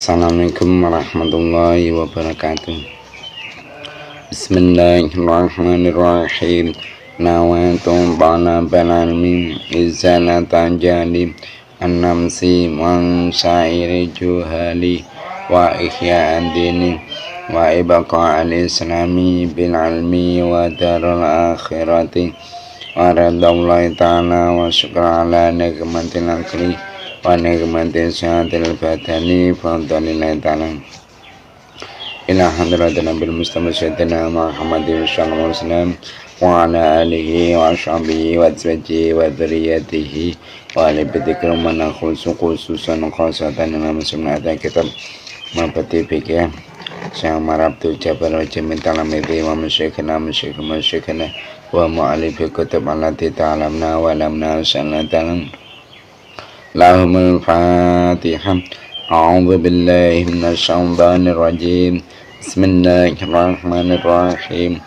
Assalamualaikum warahmatullahi wabarakatuh. Bismillahirrahmanirrahim. Nawaitu talabal ilmi izalatan jali an-namsi wa syairi juhali wa ihya ad-dini wa ibqa al-islami bil ilmi wa darul akhirati wa radallahi ta'ala wa syukra ala nikmatil akli wa nikmatil syahatil badani fadlillahi ta'ala ila hadratin nabil mustafa sayyidina Muhammadin sallallahu alaihi wasallam wa ala alihi wa ashabihi wa azwajihi wa dzurriyyatihi wa ali bidzikri man khususan khasatan dalam sunnah kitab mabati fikih Syekh Marabtu Jabar wa Jamin Talamidi wa musyikhina wa mu'alifi kutub allati ta'alamna wa lamna sallallahu lahumul fatihah. A'udzu billahi minasy syaithanir rajim. Bismillahirrahmanirrahim.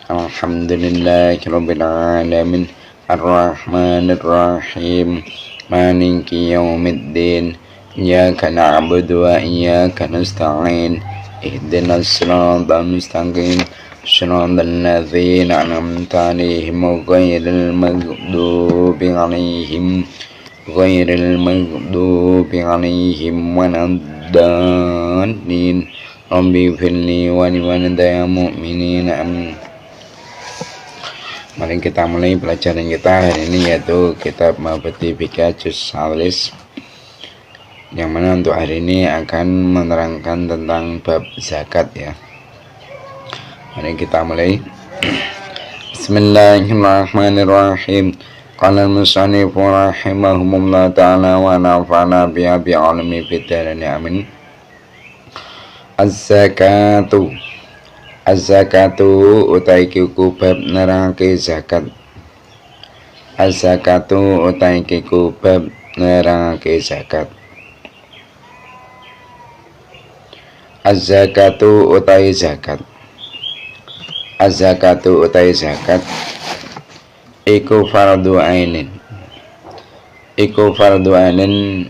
Alhamdulillahirabbil alamin. Arrahmanir rahim. Maliki yaumiddin. Iyyaka na'budu wa iyyaka nasta'in. Ihdinas siratal mustaqim. Shiratal ladzina an'amta 'alaihim ghairil maghdubi 'alaihim ghairil maghdubi 'alaihim waladdallin. Rabbi firli wa liwalidayya mu'minin amin. Mari kita mulai pelajaran kita hari ini, yaitu kitab Mabati Fikih Juz Salis, yang mana untuk hari ini akan menerangkan tentang bab zakat ya. Mari kita mulai. Bismillahirrahmanirrahim. Qala al-musannif rahimahumullah ta'ala wa nafa'ana biha bi'almi fid dharain amin. Az-zakatu utai kiku bab nerangake zakat. Az-zakatu utai kiku bab nerangake zakat. Az-zakatu utai zakat. Az-zakatu utai zakat iku fardu ainin. Iku fardu ainin,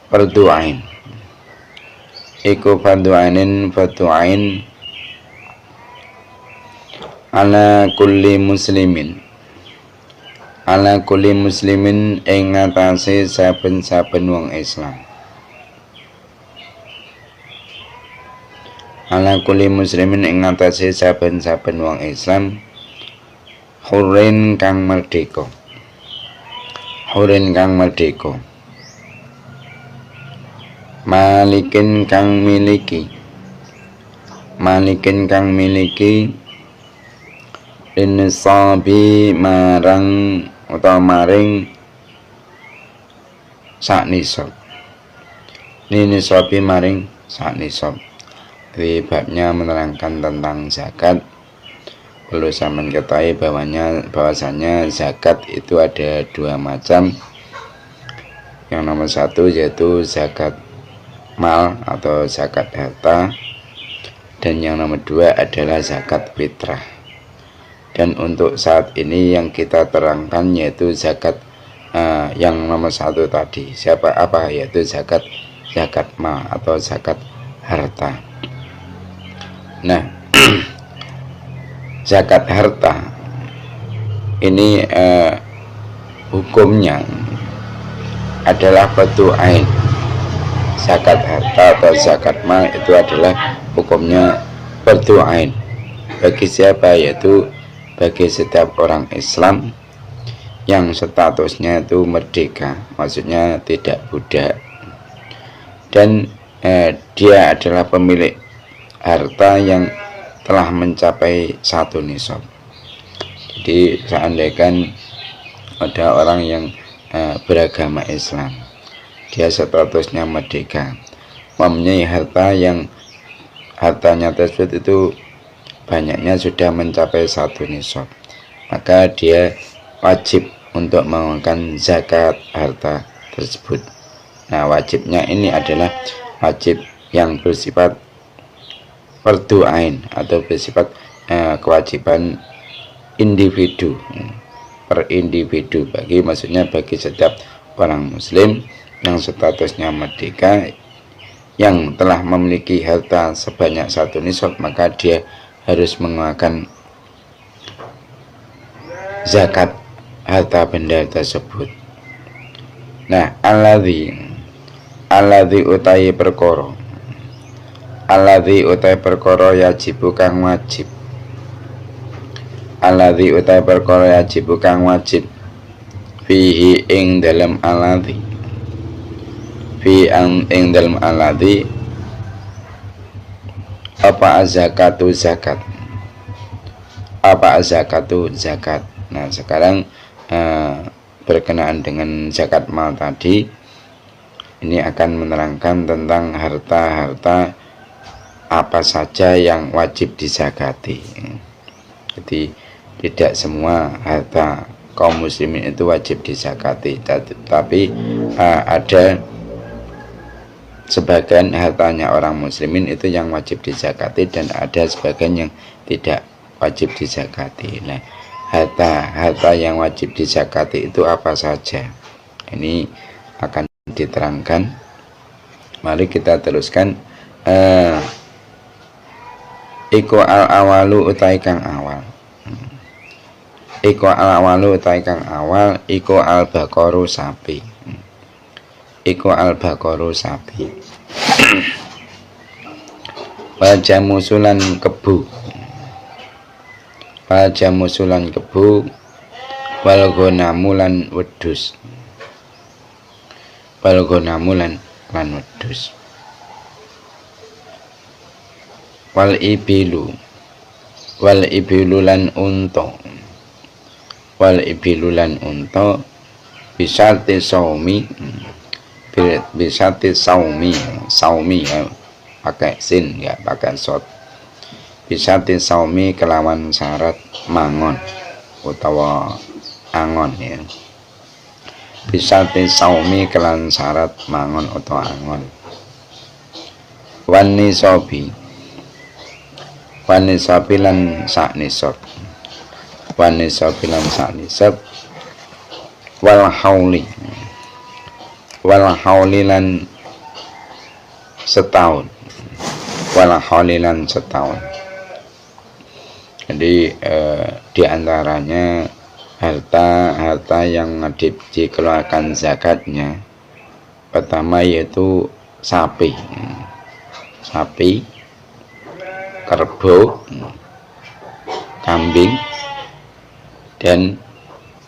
fardu ain. Iku fardu ainin, fardu ain ala kulli muslimin. Ala kulli muslimin ing ngatasi saben-saben wong Islam. Ala kulli muslimin ing ngatasi saben-saben wong Islam. Hurin kang merdeka. Hurin kang merdeka. Malikin kang miliki. Malikin kang miliki linisabi marang utawa maring sak nisab. Linisabi maring sak nisab. Jadi babnya menerangkan tentang zakat. Perlu sampean ketahui bahwasanya zakat itu ada dua macam. Yang nomor satu yaitu zakat mal atau zakat harta, dan yang nomor dua adalah zakat fitrah. Dan untuk saat ini yang kita terangkan yaitu zakat yang nomor satu tadi, yaitu zakat mal atau zakat harta. Nah, zakat harta ini hukumnya adalah fardu ain. Zakat harta atau zakat mal itu adalah hukumnya fardu ain. Bagi siapa? Yaitu bagi setiap orang Islam yang statusnya itu merdeka, maksudnya tidak budak, dan dia adalah pemilik harta yang telah mencapai satu nisab. Jadi seandainya ada orang yang beragama Islam, dia statusnya merdeka, mempunyai harta yang hartanya tersebut itu banyaknya sudah mencapai satu nisab, maka dia wajib untuk mengeluarkan zakat harta tersebut. Nah, wajibnya ini adalah wajib yang bersifat fardu ain atau bersifat kewajiban individu, per individu, maksudnya bagi setiap orang muslim yang statusnya merdeka yang telah memiliki harta sebanyak 1 nisab, maka dia harus mengeluarkan zakat harta benda tersebut. Nah, alladzi utai perkara, alladzi utai perkara yajibu kang wajib, alladzi utai perkara yajibu kang wajib, fihi ing dalam alladzi, fi ing dalam alladzi apa zakatu zakat, apa zakatu zakat. Nah, sekarang berkenaan dengan zakat mal tadi, ini akan menerangkan tentang harta-harta apa saja yang wajib dizakati. Jadi tidak semua harta kaum muslimin itu wajib dizakati, tapi ada sebagian hartanya orang muslimin itu yang wajib dizakati, dan ada sebagian yang tidak wajib dizakati. Nah, harta yang wajib dizakati itu apa saja? Ini akan diterangkan. Mari kita teruskan. Iko al awalu utai kang awal. Iko al awalu utai kang awal. Iko al baqaru sapi. Iko al baqaru sapi. Wajah musulan kebu. Wajah musulan kebu. Wal gonamulan wedus. Wal gonamulan lan wedus. Wal ibilu. Wal ibilu lan unta. Wal ibilu lan unta. Bisati saumi. Bisati saumi. Saumi ya, pakai sin ya, pakai sod. Bisati saumi kelawan syarat mangon utawa angon ya. Bisati saumi kelawan syarat mangon utawa angon. Wani sobi. Wani sobi lan sak nisab. Wani sobi lan sak nisab. Wal hauli. Wal hauli lan setahun. Wal hauli lan setahun. Jadi diantaranya harta yang dikeluarkan zakatnya, pertama yaitu sapi, kerbau, kambing, dan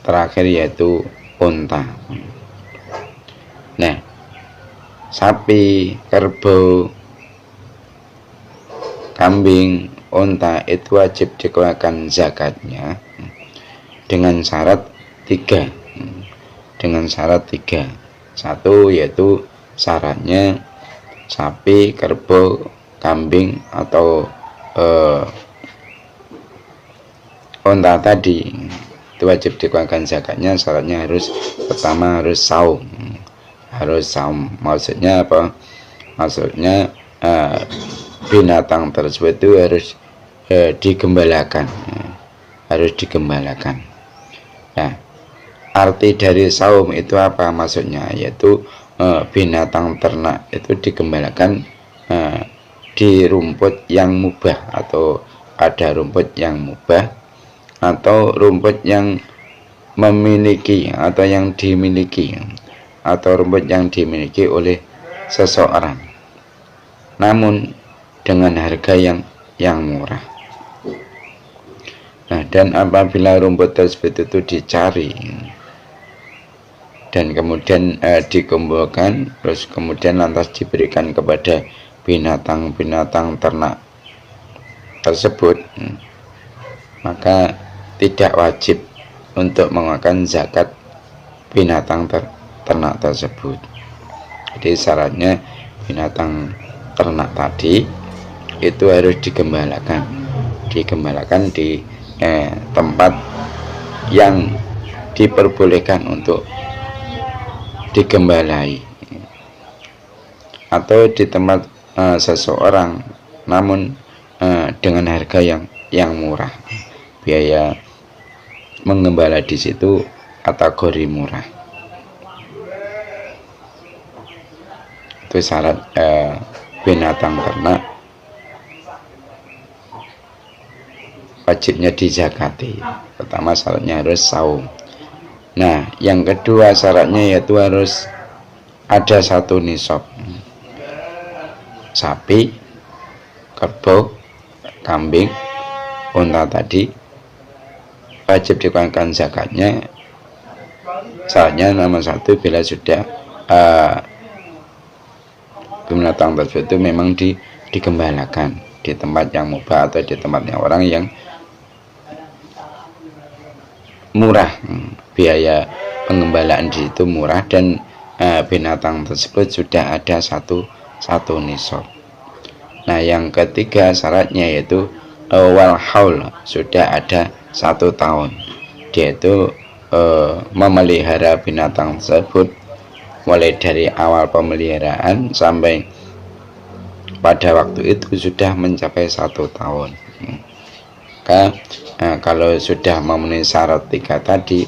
terakhir yaitu unta. Nah, sapi, kerbau, kambing, unta itu wajib dikeluarkan zakatnya dengan syarat 3. Dengan syarat 3. Satu yaitu syaratnya sapi, kerbau, kambing atau unta tadi itu wajib dikeluarkan zakatnya. Syaratnya pertama harus saum. Harus saum. Maksudnya apa? Maksudnya binatang tersebut itu harus digembalakan, harus digembalakan. Nah, arti dari saum itu apa maksudnya? Yaitu binatang ternak itu digembalakan di rumput yang mubah, atau pada rumput yang mubah, atau rumput yang memiliki atau yang dimiliki, atau rumput yang dimiliki oleh seseorang, namun dengan harga yang murah. Nah, dan apabila rumput tersebut itu dicari dan kemudian dikumpulkan, terus kemudian lantas diberikan kepada binatang-binatang ternak tersebut, maka tidak wajib untuk mengeluarkan zakat binatang ternak tersebut. Jadi syaratnya binatang ternak tadi itu harus digembalakan di tempat yang diperbolehkan untuk digembalai, atau di tempat seseorang, namun dengan harga yang murah. Biaya menggembala di situ kategori murah. Itu syarat binatang ternak wajibnya dizakati. Pertama syaratnya harus saum. Nah, yang kedua syaratnya yaitu harus ada 1 nisab. Sapi, kerbau, kambing, unta tadi wajib dikeluarkan zakatnya. Syaratnya nomor 1 bila sudah binatang tersebut itu memang digembalakan di tempat yang mubah atau di tempatnya orang yang murah, biaya pengembalaan di situ murah, dan binatang tersebut sudah ada satu nisab. Nah, yang ketiga syaratnya yaitu wal haul, sudah ada 1 tahun, dia itu memelihara binatang tersebut mulai dari awal pemeliharaan sampai pada waktu itu sudah mencapai 1 tahun. Maka kalau sudah memenuhi syarat 3 tadi,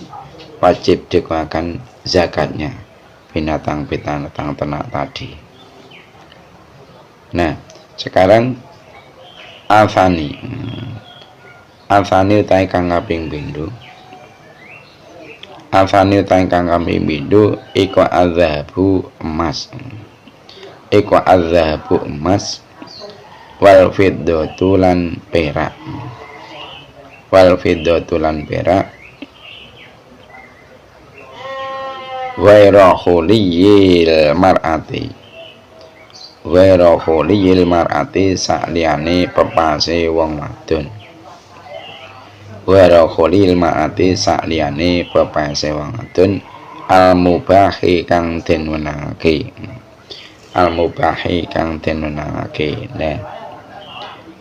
wajib dikeluarkan zakatnya binatang ternak tadi. Nah, sekarang alfani utai kang kaping pindho. Alfani utai kang kaping pindho iku azhabu emas. Iku azhabu emas wal fiddatu lan perak. Wal fiddatu lan perak ghairu khuliyil mar'ati. Ghairu khuliyil mar'ati saliyane pepase wong wadon. Ghairu khuliyil mar'ati saliyane pepase wong wadon al mubahi kang den wenangake. Al mubahi kang den wenangake. Nah,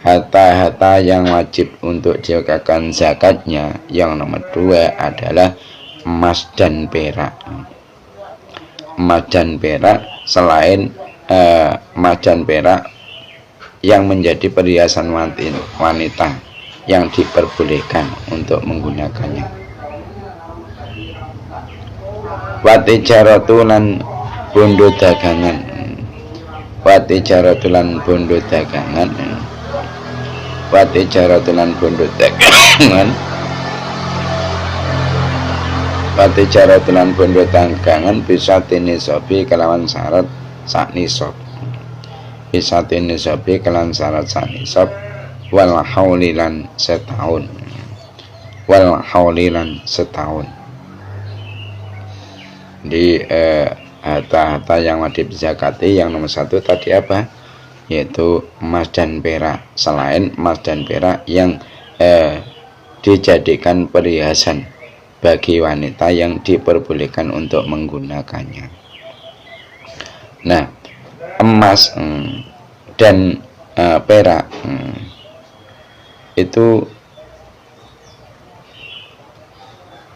harta yang wajib untuk dikeluarkan zakatnya yang nomor 2 adalah emas dan perak. Emas dan perak, selain emas dan perak yang menjadi perhiasan wanita yang diperbolehkan untuk menggunakannya. Watijaratu lan bondo dagangan. Watijaratu lan bondo dagangan. Watijaratu lan bondo dagangan. Watijaratu lan bondo dagangan bisa tinisobi kelawan syarat sak nisab. Bisa tinisobi kelawan syarat sak nisab wal haulilan setahun. Wal haulilan setahun. Di harta-harta yang wajib zakati yang nomor 1 tadi apa? Yaitu emas dan perak. Selain emas dan perak yang dijadikan perhiasan bagi wanita yang diperbolehkan untuk menggunakannya. Nah, emas dan perak itu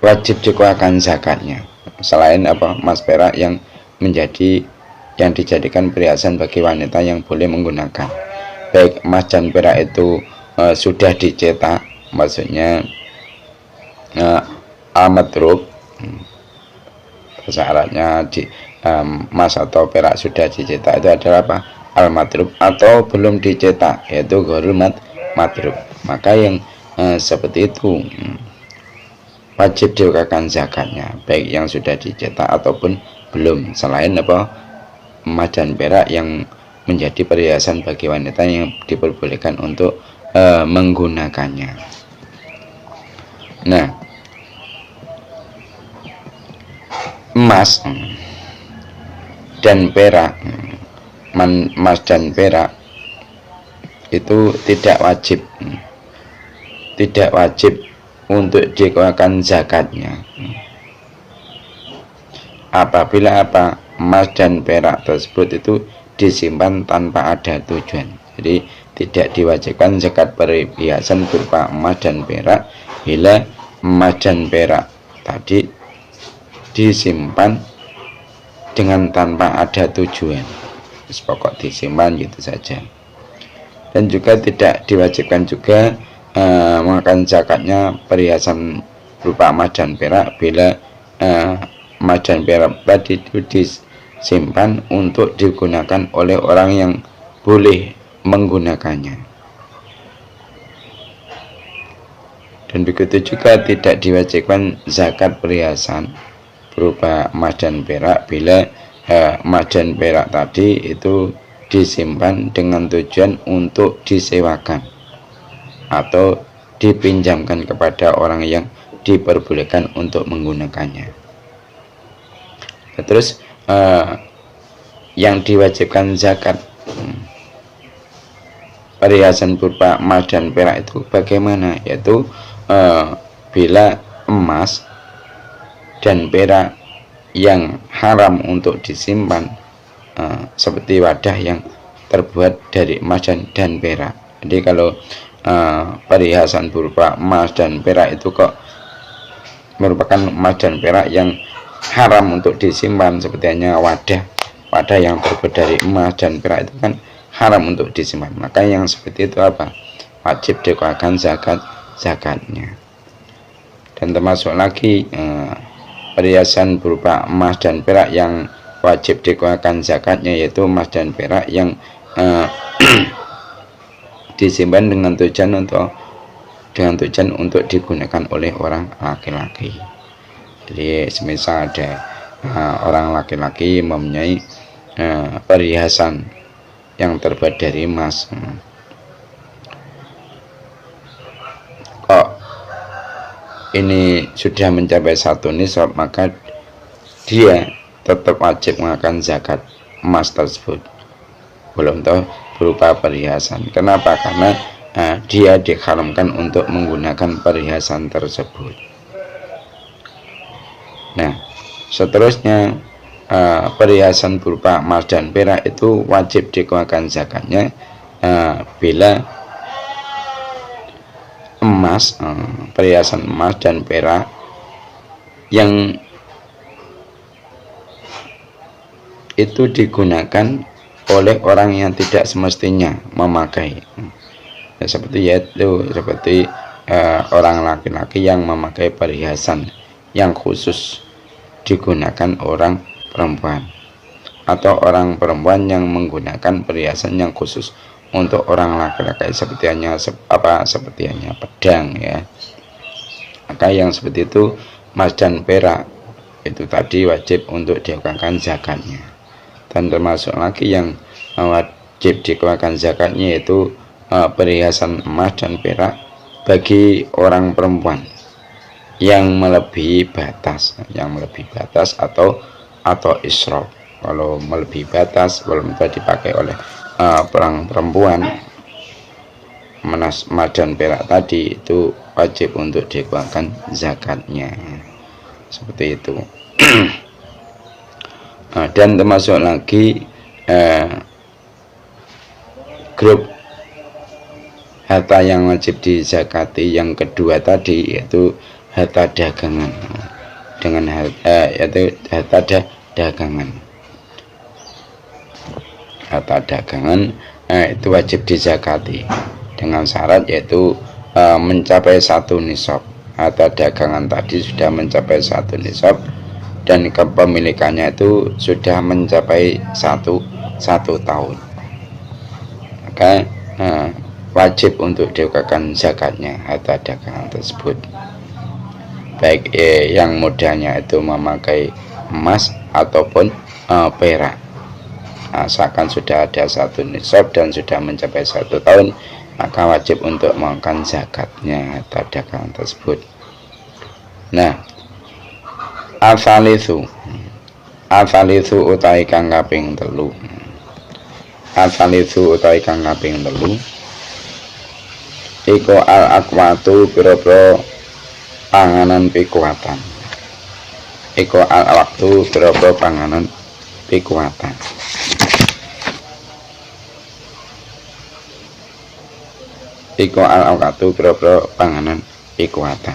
wajib dikeluarkan zakatnya. Selain apa? Emas perak yang dijadikan perhiasan bagi wanita yang boleh menggunakan. Baik emas dan perak itu sudah dicetak, maksudnya al-madrub, syaratnya emas atau perak sudah dicetak itu adalah apa? Al-madrub, atau belum dicetak yaitu ghairul madrub. Maka yang seperti itu wajib dikeluarkan zakatnya, baik yang sudah dicetak ataupun belum, selain apa? Emas dan perak yang menjadi perhiasan bagi wanita yang diperbolehkan untuk menggunakannya. Nah, emas dan perak, emas dan perak itu tidak wajib untuk dikeluarkan zakatnya apabila apa? Emas dan perak tersebut itu disimpan tanpa ada tujuan. Jadi tidak diwajibkan zakat perhiasan berupa emas dan perak bila emas dan perak tadi disimpan dengan tanpa ada tujuan, pokok disimpan gitu saja. Dan juga tidak diwajibkan juga mengeluarkan zakatnya perhiasan berupa emas dan perak bila emas dan perak tadi itu disimpan untuk digunakan oleh orang yang boleh menggunakannya. Dan begitu juga tidak diwajibkan zakat perhiasan berupa emas dan perak bila emas dan perak tadi itu disimpan dengan tujuan untuk disewakan atau dipinjamkan kepada orang yang diperbolehkan untuk menggunakannya. Terus yang diwajibkan zakat perhiasan berupa emas dan perak itu bagaimana? Yaitu bila emas dan perak yang haram untuk disimpan seperti wadah yang terbuat dari emas dan perak. Jadi kalau perhiasan berupa emas dan perak itu kok merupakan emas dan perak yang haram untuk disimpan, seperti hanya wadah yang terbuat dari emas dan perak itu kan haram untuk disimpan, maka yang seperti itu apa? Wajib dikeluarkan zakatnya. Dan termasuk lagi perhiasan berupa emas dan perak yang wajib dikeluarkan zakatnya, yaitu emas dan perak yang disimpan dengan tujuan untuk digunakan oleh orang laki-laki. Jadi semisal ada orang laki-laki mempunyai perhiasan yang terbuat dari emas, kok ini sudah mencapai 1 nisab, maka dia tetap wajib mengeluarkan zakat emas tersebut, belum tahu berupa perhiasan. Kenapa? Karena dia diharamkan untuk menggunakan perhiasan tersebut. Nah, seterusnya perhiasan berupa emas dan perak itu wajib dikeluarkan zakatnya bila emas, perhiasan emas dan perak yang itu digunakan oleh orang yang tidak semestinya memakai. Seperti orang laki-laki yang memakai perhiasan yang khusus digunakan orang perempuan, atau orang perempuan yang menggunakan perhiasan yang khusus untuk orang laki-laki, seperti hanya pedang ya. Maka yang seperti itu emas dan perak itu tadi wajib untuk dikeluarkan zakatnya. Dan termasuk lagi yang wajib dikeluarkan zakatnya yaitu perhiasan emas dan perak bagi orang perempuan yang melebihi batas atau israf. Kalau melebihi batas, belum tentu dipakai oleh orang perempuan, emas dan perak tadi itu wajib untuk dikeluarkan zakatnya, seperti itu. Dan termasuk lagi grup harta yang wajib dizakati yang kedua tadi, yaitu harta dagangan. Dengan yaitu harta dagangan. Harta dagangan itu wajib dizakati dengan syarat yaitu mencapai 1 nisab. Harta dagangan tadi sudah mencapai 1 nisab dan kepemilikannya itu sudah mencapai satu tahun, maka wajib untuk dikeluarkan zakatnya harta dagangan tersebut, baik yang modalnya itu memakai emas ataupun perak. Asalkan sudah ada 1 nisab dan sudah mencapai 1 tahun, maka wajib untuk mengeluarkan zakatnya harta dagangan tersebut. Nah, asalisu utawi kang kaping 3. Asalisu utawi kang kaping 3 iku al akwatu pira-pira panganan pikuatan. Iku al waktu pira-pira panganan pikuatan. Iku al waktu pira-pira panganan pikuatan.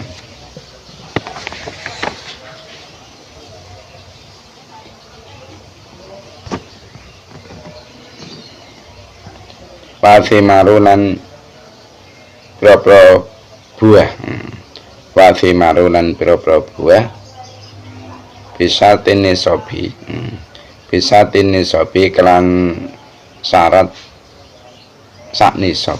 Wasimarulan pira-pira buah. Wasimarulan pira-pira buah bisa tinisobi kelan syarat sak nisab.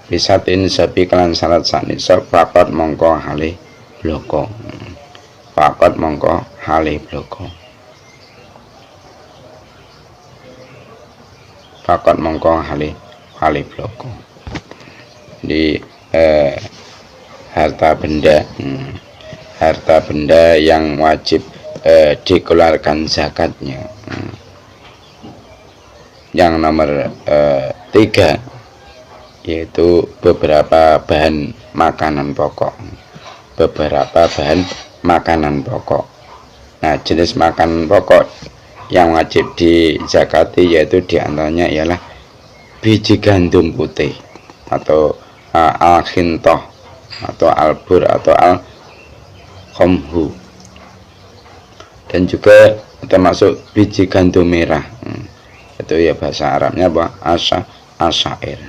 Bisa nisabi kelan syarat sak nisab fakot mongko halih bloko. Fakot mongko halih bloko. Fakot mongko halih bloko. Di harta benda yang wajib dikeluarkan zakatnya. Yang nomor 3 yaitu beberapa bahan makanan pokok. Nah, jenis makanan pokok yang wajib dizakati yaitu diantaranya ialah biji gandum putih atau al-khintoh atau al-bur atau al-khomhu, dan juga termasuk biji gandum merah, itu ya bahasa Arabnya apa? Asyair.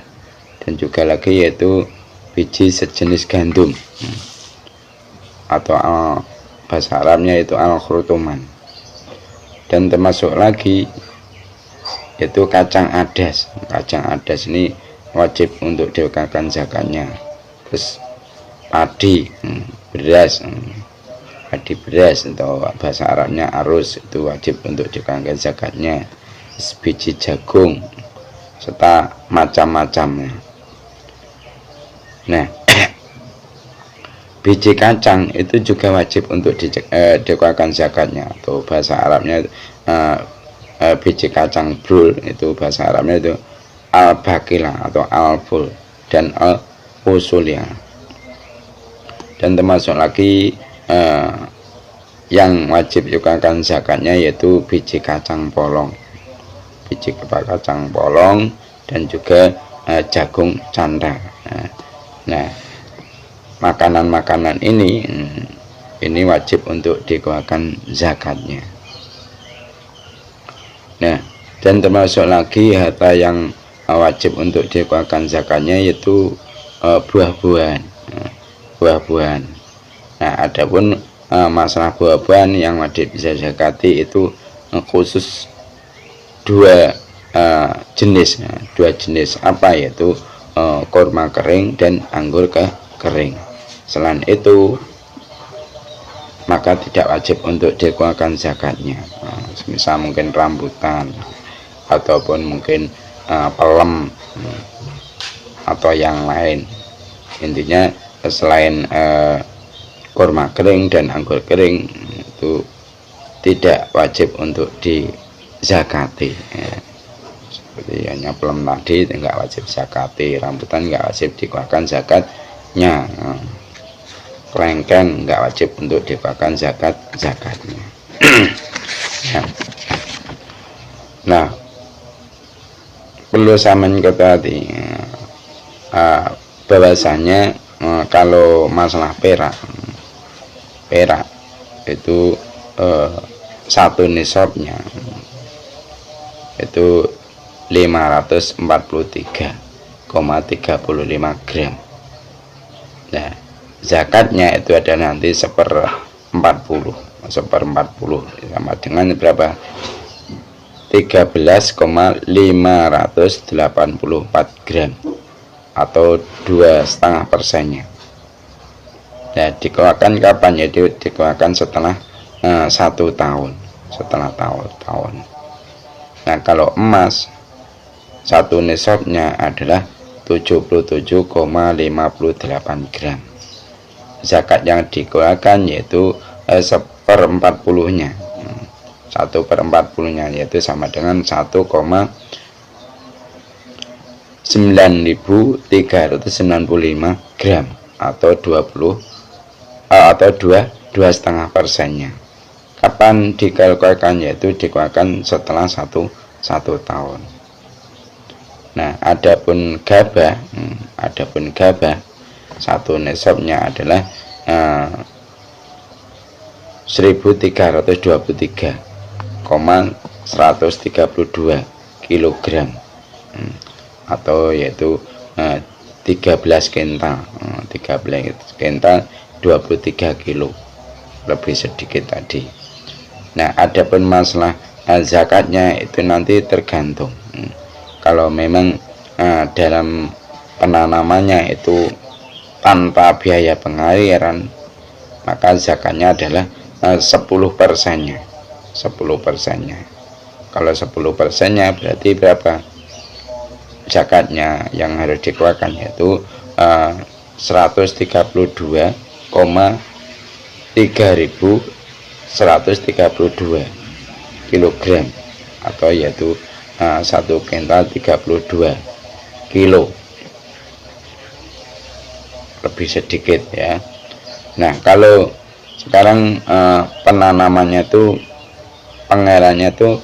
Dan juga lagi yaitu biji sejenis gandum, atau bahasa Arabnya itu al-khurtuman. Dan termasuk lagi yaitu kacang adas. Kacang adas ini wajib untuk dikeluarkan zakatnya. Terus padi, beras, padi beras atau bahasa Arabnya arus, itu wajib untuk dikeluarkan zakatnya. Terus biji jagung serta macam-macamnya. Nah, biji kacang itu juga wajib untuk dikeluarkan zakatnya, atau bahasa Arabnya biji kacang brul, itu bahasa Arabnya itu al-bakila atau al-ful dan al-usulia. Dan termasuk lagi yang wajib dikeluarkan zakatnya yaitu biji kacang polong, dan juga jagung canda. Nah, makanan-makanan ini wajib untuk dikeluarkan zakatnya. Nah, dan termasuk lagi harta yang wajib untuk dikeluarkan zakatnya yaitu buah-buahan. Nah, adapun masalah buah-buahan yang wajib bisa zakati itu khusus dua jenis. Apa, yaitu kurma kering dan anggur kering. Selain itu maka tidak wajib untuk dikeluarkan zakatnya. Misal mungkin rambutan ataupun mungkin pelem atau yang lain. Intinya selain kurma kering dan anggur kering itu tidak wajib untuk dizakati. Seperti hanya pelem tadi tidak wajib zakati, rambutan nggak wajib dikeluarkan zakatnya, kelengkeng nggak wajib untuk dikeluarkan zakatnya. Nah, perlu saya mengetahui bahwasanya kalau masalah perak itu satu nisabnya itu 543,35 gram. Nah, zakatnya itu ada nanti 1/40 sama dengan berapa? 13,584 gram atau 2,5%-nya. Nah, dikeluarkan kapan? Yaitu dikeluarkan setelah 1 tahun. Nah, kalau emas satu nisabnya adalah 77,58 gram. Zakat yang dikeluarkan yaitu 1/40-nya. 1/40-nya yaitu sama dengan 1,9395 gram atau 2,5%-nya. Kapan dikeluarkan? Yaitu dikeluarkan setelah satu tahun. Nah, adapun gabah satu nisabnya adalah 1323,132 kilogram, atau yaitu 13 kental 23 kilo, lebih sedikit tadi. Nah, adapun masalah zakatnya itu nanti tergantung kalau memang dalam penanamannya itu tanpa biaya pengairan, maka zakatnya adalah 10%-nya. 10%-nya. Kalau 10%-nya berarti berapa? Zakatnya yang harus dikeluarkan yaitu 132,3132 kilogram, atau yaitu 1 kintal 32 kilo, lebih sedikit ya. Nah, kalau sekarang penanamannya itu, pengairannya itu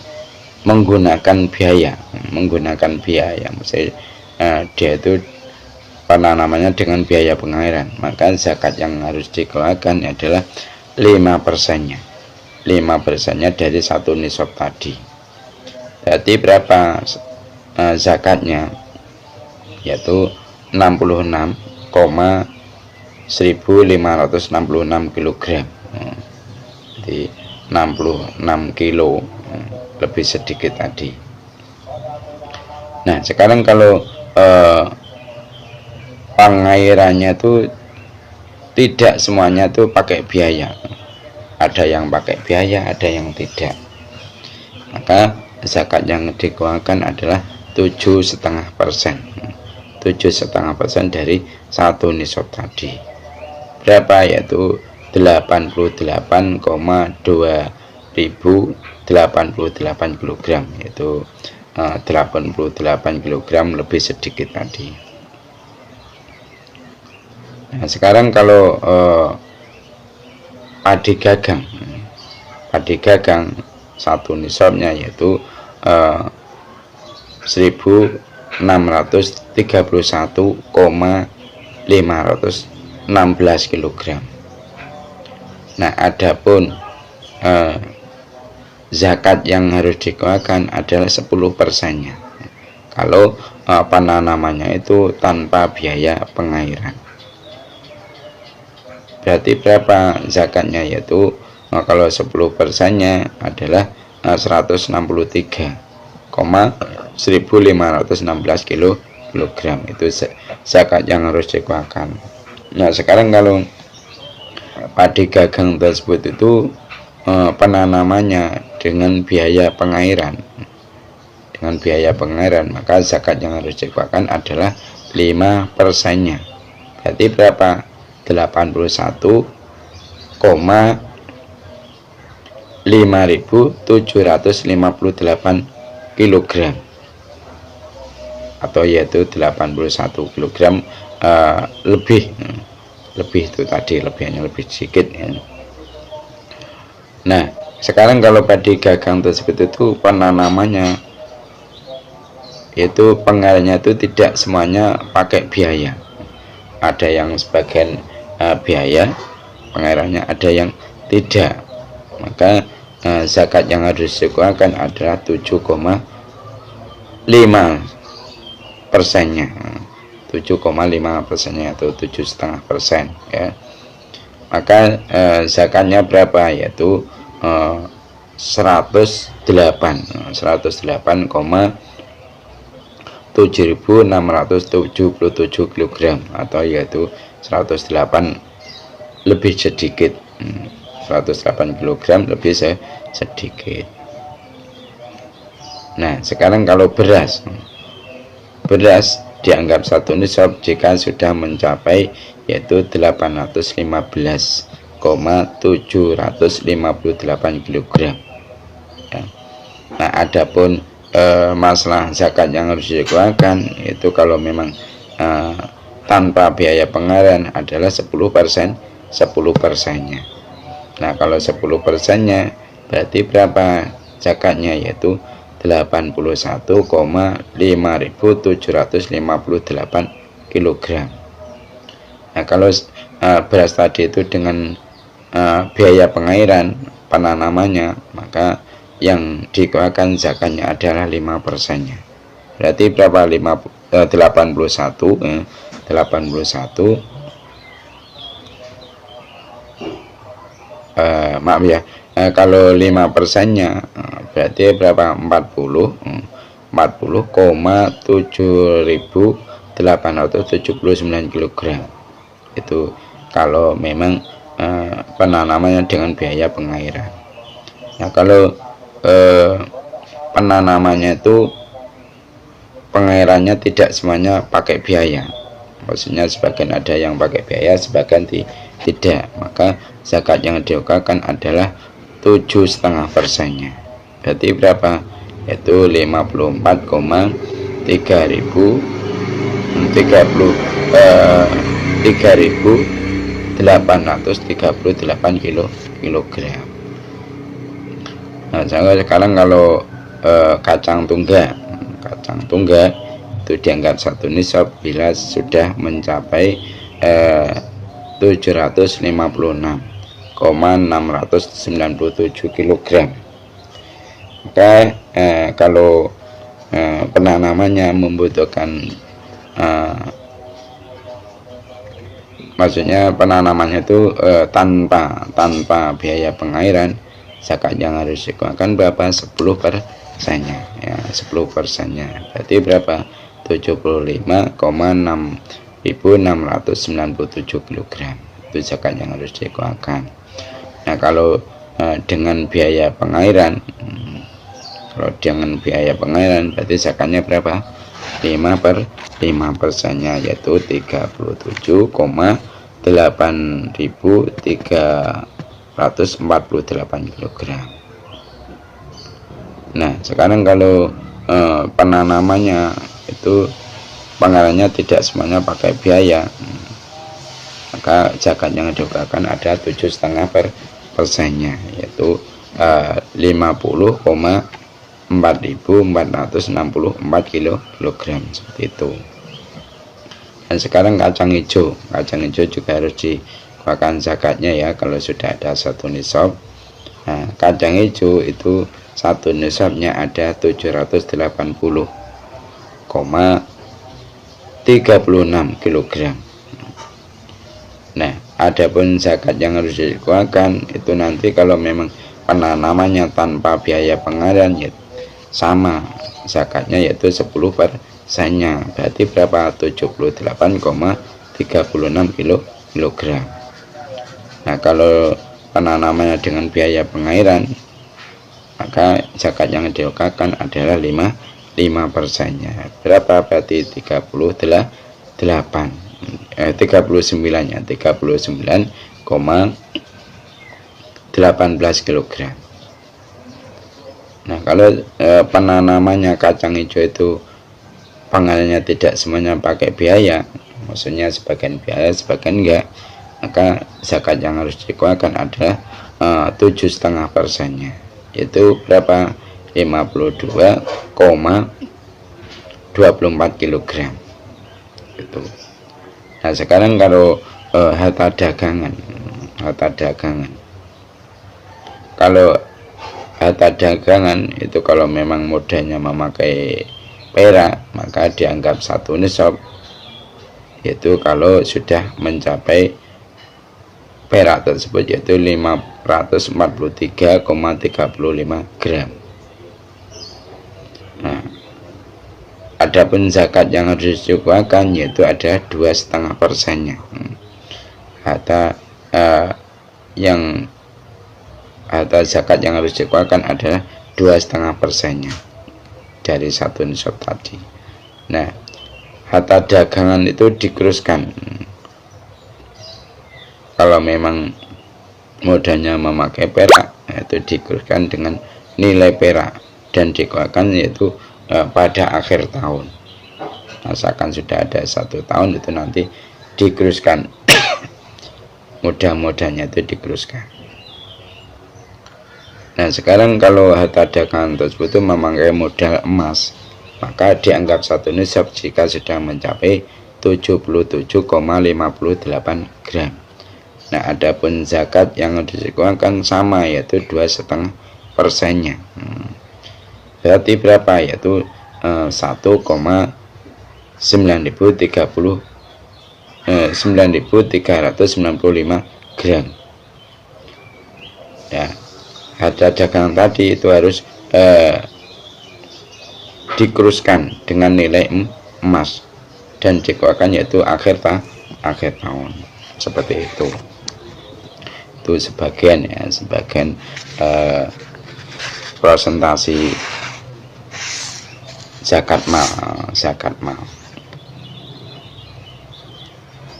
menggunakan biaya, misalnya dia itu penanamannya dengan biaya pengairan, maka zakat yang harus dikeluarkan adalah 5%-nya. 5%-nya dari 1 nisab tadi. Berarti berapa zakatnya? Yaitu 66,1566 kg. Jadi 66 kilo, lebih sedikit tadi. Nah, sekarang kalau pengairannya itu tidak semuanya itu pakai biaya, ada yang pakai biaya, ada yang tidak, maka zakat yang dikeluarkan adalah 7,5%. 7,5% dari 1 nisab tadi. Berapa? Yaitu 88,2088 kg, yaitu 88 kg lebih sedikit tadi. Nah, sekarang kalau padi gagang satu nisabnya yaitu 1.631,516 kg. Nah, adapun zakat yang harus dikeluarkan adalah 10%-nya kalau penanamannya itu tanpa biaya pengairan. Berarti berapa zakatnya? Yaitu kalau 10%-nya adalah 163,1516 kilogram, itu zakat yang harus dikeluarkan. Nah, sekarang kalau padi gagang tersebut itu penanamannya dengan biaya pengairan, maka zakat yang harus dikeluarkan adalah 5%-nya. Berarti berapa? 81,5758 kg, atau yaitu 81 kg lebih itu tadi, lebihnya lebih sedikit ya. Nah, sekarang kalau padi gagang tersebut itu penanamannya itu pengairannya itu tidak semuanya pakai biaya, ada yang sebagian biaya pengairannya, ada yang tidak, maka zakat yang harus dikeluarkan adalah 7,5%-nya. 7,5%-nya atau 7,5% ya. Maka zakatnya berapa? Yaitu 108,7677 kg, atau yaitu 108 lebih sedikit, 108 kg lebih sedikit. Nah, sekarang kalau beras dianggap 1 nisab jika sudah mencapai yaitu 815,758 kg ya. Nah, adapun masalah zakat yang harus dikeluarkan itu kalau memang tanpa biaya pengairan adalah 10%-nya. Nah, kalau 10%-nya berarti berapa zakatnya? Yaitu 81,5758 kg. Nah, kalau beras tadi itu dengan biaya pengairan penanamannya, maka yang dikeluarkan zakatnya adalah 5%-nya. Berarti berapa? 81 maaf ya, kalau 5%-nya berarti berapa? 40. 40,7.879 kg. Itu kalau memang penanamannya dengan biaya pengairan. Nah, kalau penanamannya itu pengairannya tidak semuanya pakai biaya, maksudnya sebagian ada yang pakai biaya, sebagian tidak, maka zakat yang dikeluarkan adalah 7,5%-nya. Berarti berapa? Yaitu 3.838 kilogram. Nah, sekarang kalau kacang tunggal itu dianggap satu nisab bila sudah mencapai 756,697 kg. Maka kalau penanamannya membutuhkan maksudnya penanamannya itu tanpa biaya pengairan, zakat yang harus dikeluarkan berapa? 10%-nya ya, 10%-nya berarti berapa? 75,697 kg. Itu zakat yang harus dikeluarkan. Nah, kalau dengan biaya pengairan, berarti zakatnya berapa? 5%-nya, yaitu 37,8.348 kg. Nah, sekarang kalau penanamannya itu pengairannya tidak semuanya pakai biaya, maka zakat yang dikeluarkan ada 7,5%-nya, yaitu 50,4.464 kg, seperti itu. Dan sekarang kacang hijau juga harus dikeluarkan zakatnya ya, kalau sudah ada satu nisab. Nah, kacang hijau itu satu nisabnya ada 780,36 kg. Nah, adapun zakat yang harus dikeluarkan itu nanti kalau memang penanamannya tanpa biaya pengairan ya sama zakatnya, yaitu 10%-nya, berarti berapa? 78,36 kg. Nah, kalau penanamannya dengan biaya pengairan, maka zakat yang dikeluarkan adalah 5%-nya. Berapa? Berarti 39,18 kg. Nah, kalau penanamannya kacang hijau itu pengairannya tidak semuanya pakai biaya, maksudnya sebagian biaya sebagian enggak, maka zakat yang harus dikeluarkan adalah 7,5%-nya, yaitu berapa? 52,24 kg. Itu. Nah, sekarang kalau harta dagangan, kalau harta dagangan itu kalau memang modalnya memakai perak, maka dianggap satu nisab, yaitu kalau sudah mencapai perak tersebut, yaitu 543,35 gram. Nah, adapun zakat yang harus dikeluarkan yaitu ada 2,5%-nya. Harta zakat yang harus dikeluarkan adalah 2,5%-nya dari satu nisab tadi. Nah, harta dagangan itu dikuruskan. Kalau memang modalnya memakai perak, itu dikuruskan dengan nilai perak dan dikeluarkan yaitu pada akhir tahun. Misalkan sudah ada 1 tahun, itu nanti dikuruskan modalnya itu dikuruskan. Nah, sekarang kalau harta dagangan tersebut itu memakai modal emas, maka dianggap satu nisab jika sudah mencapai 77,58 gram. Nah, adapun zakat yang dikeluarkan sama, yaitu 2,5%-nya. Berarti berapa? Yaitu 9.395 gram. Ya, harga dagangan tadi itu harus dikeruskan dengan nilai emas dan dikeluarkan yaitu akhir tahun seperti itu sebagian ya, sebagian presentasi zakat mal.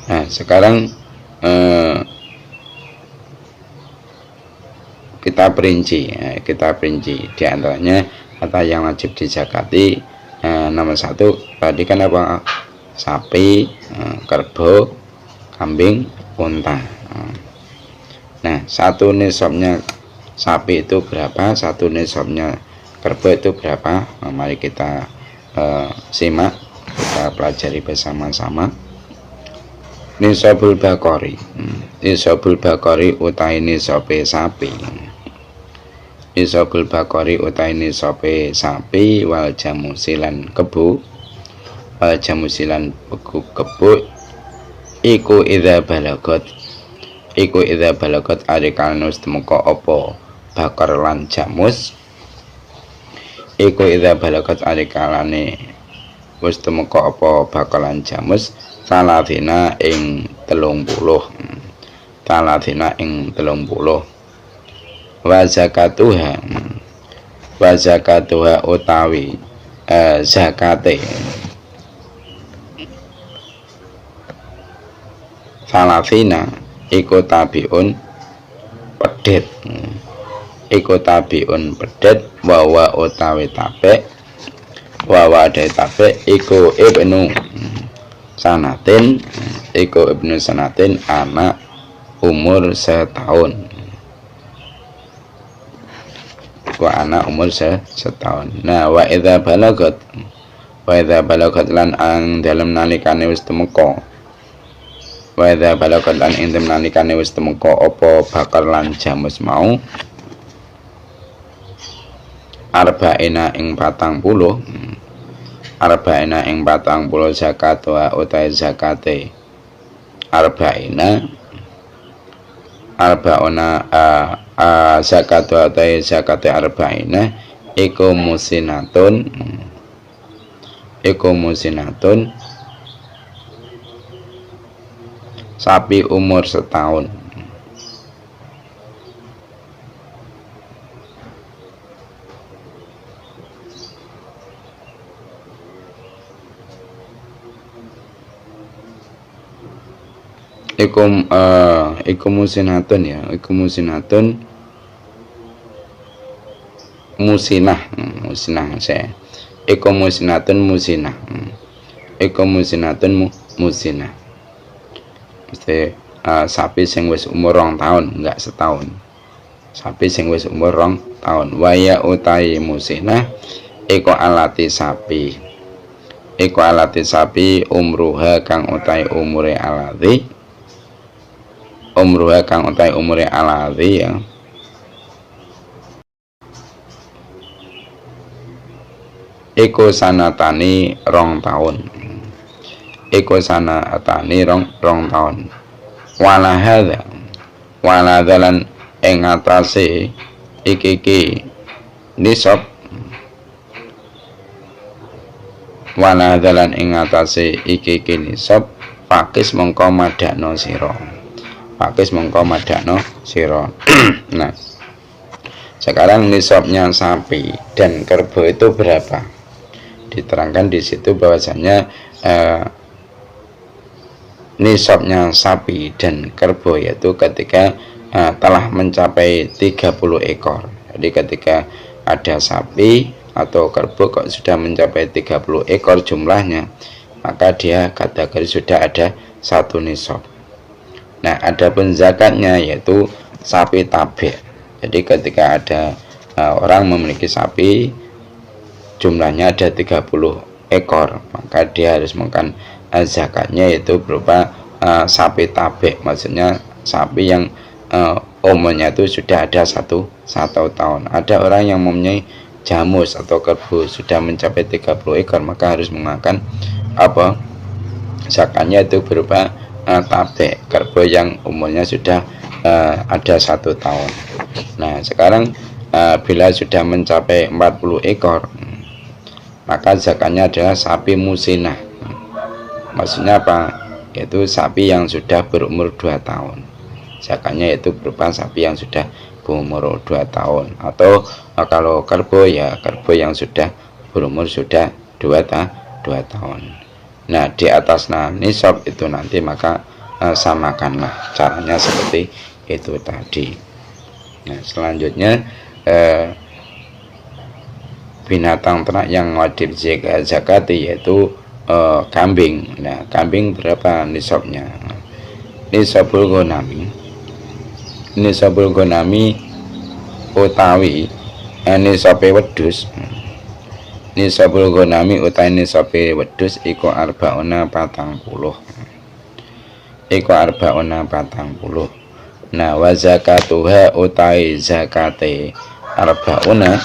Nah sekarang kita perinci di antaranya harta yang wajib dizakati. Nomor 1 tadi kan apa, sapi, kerbau, kambing, unta. Nah satu nisabnya sapi itu berapa, satu nisabnya kerbau itu berapa? Mari kita simak, kita pelajari bersama-sama. Nisabul bakori, nisabul bakori utai nisabe sapi, nisabul bakori utai nisabe sapi wal jamusilan kebu, wal jamusilan kebu iku idza balagot arikanus temeka apa bakar lan jamus, iku idza balagot arikalane wis temeka apa bakalan jamus salatina ing 30 wa zakatuha utawi zakate salatina iku tabiun pedet wawa utawi tabe wawa de tabe iku ibnu sanatin anak umur setahun, anak umur setahun. Nah wa idza balagot lan ang dalam nalikane wis temeka apa bakar lan jamus mau arba'ina ing 40 zakat wa utai zakate arba'una zakat wa utai zakate arba'ina iku musinatun sapi umur setahun. Iku musinatun ya, musinah saya. Iku musinatun musinah. Mesti sapi sing wis umur 2 tahun, enggak setahun. Sapi sing wis umur 2 tahun. Waya utai musinah iku alati sapi umruha kang utai umure alati ya. Iku sanatani 2 tahun. Walahadha lan ing atase iki nisab pakis mongko madakno sira. Nah sekarang nisabnya sapi dan kerbau itu berapa? Diterangkan di situ bahwasanya nisabnya sapi dan kerbau yaitu ketika telah mencapai 30 ekor. Jadi ketika ada sapi atau kerbau kok sudah mencapai 30 ekor jumlahnya, maka dia kategori sudah ada 1 nisab. Nah adapun zakatnya yaitu sapi tabe. Jadi ketika ada orang memiliki sapi jumlahnya ada 30 ekor, maka dia harus makan zakatnya yaitu berupa sapi tabe, maksudnya sapi yang umurnya itu sudah ada satu tahun. Ada orang yang mempunyai jamus atau kerbau sudah mencapai 30 ekor, maka harus mengenakan zakatnya itu berupa tabe, kerbau yang umurnya sudah ada 1 tahun. Nah sekarang bila sudah mencapai 40 ekor maka zakatnya adalah sapi musinah. Maksudnya apa? Yaitu sapi yang sudah berumur 2 tahun. Zakatnya yaitu berupa sapi yang sudah berumur 2 tahun. Atau kalau kerbau ya kerbau yang sudah berumur sudah 2 tahun. Nah, di atas nisab itu nanti maka samakanlah, caranya seperti itu tadi. Nah, selanjutnya binatang ternak yang wajib zakati yaitu kambing. Nah, kambing berapa nisabnya? Nisabul ghanami utawi nisabe wedhus. Nisabul ghanami utawi nisabe wedhus iku arbauna 40. Iku arbauna 40. Nah, wa zakatuha utawi zakate arbauna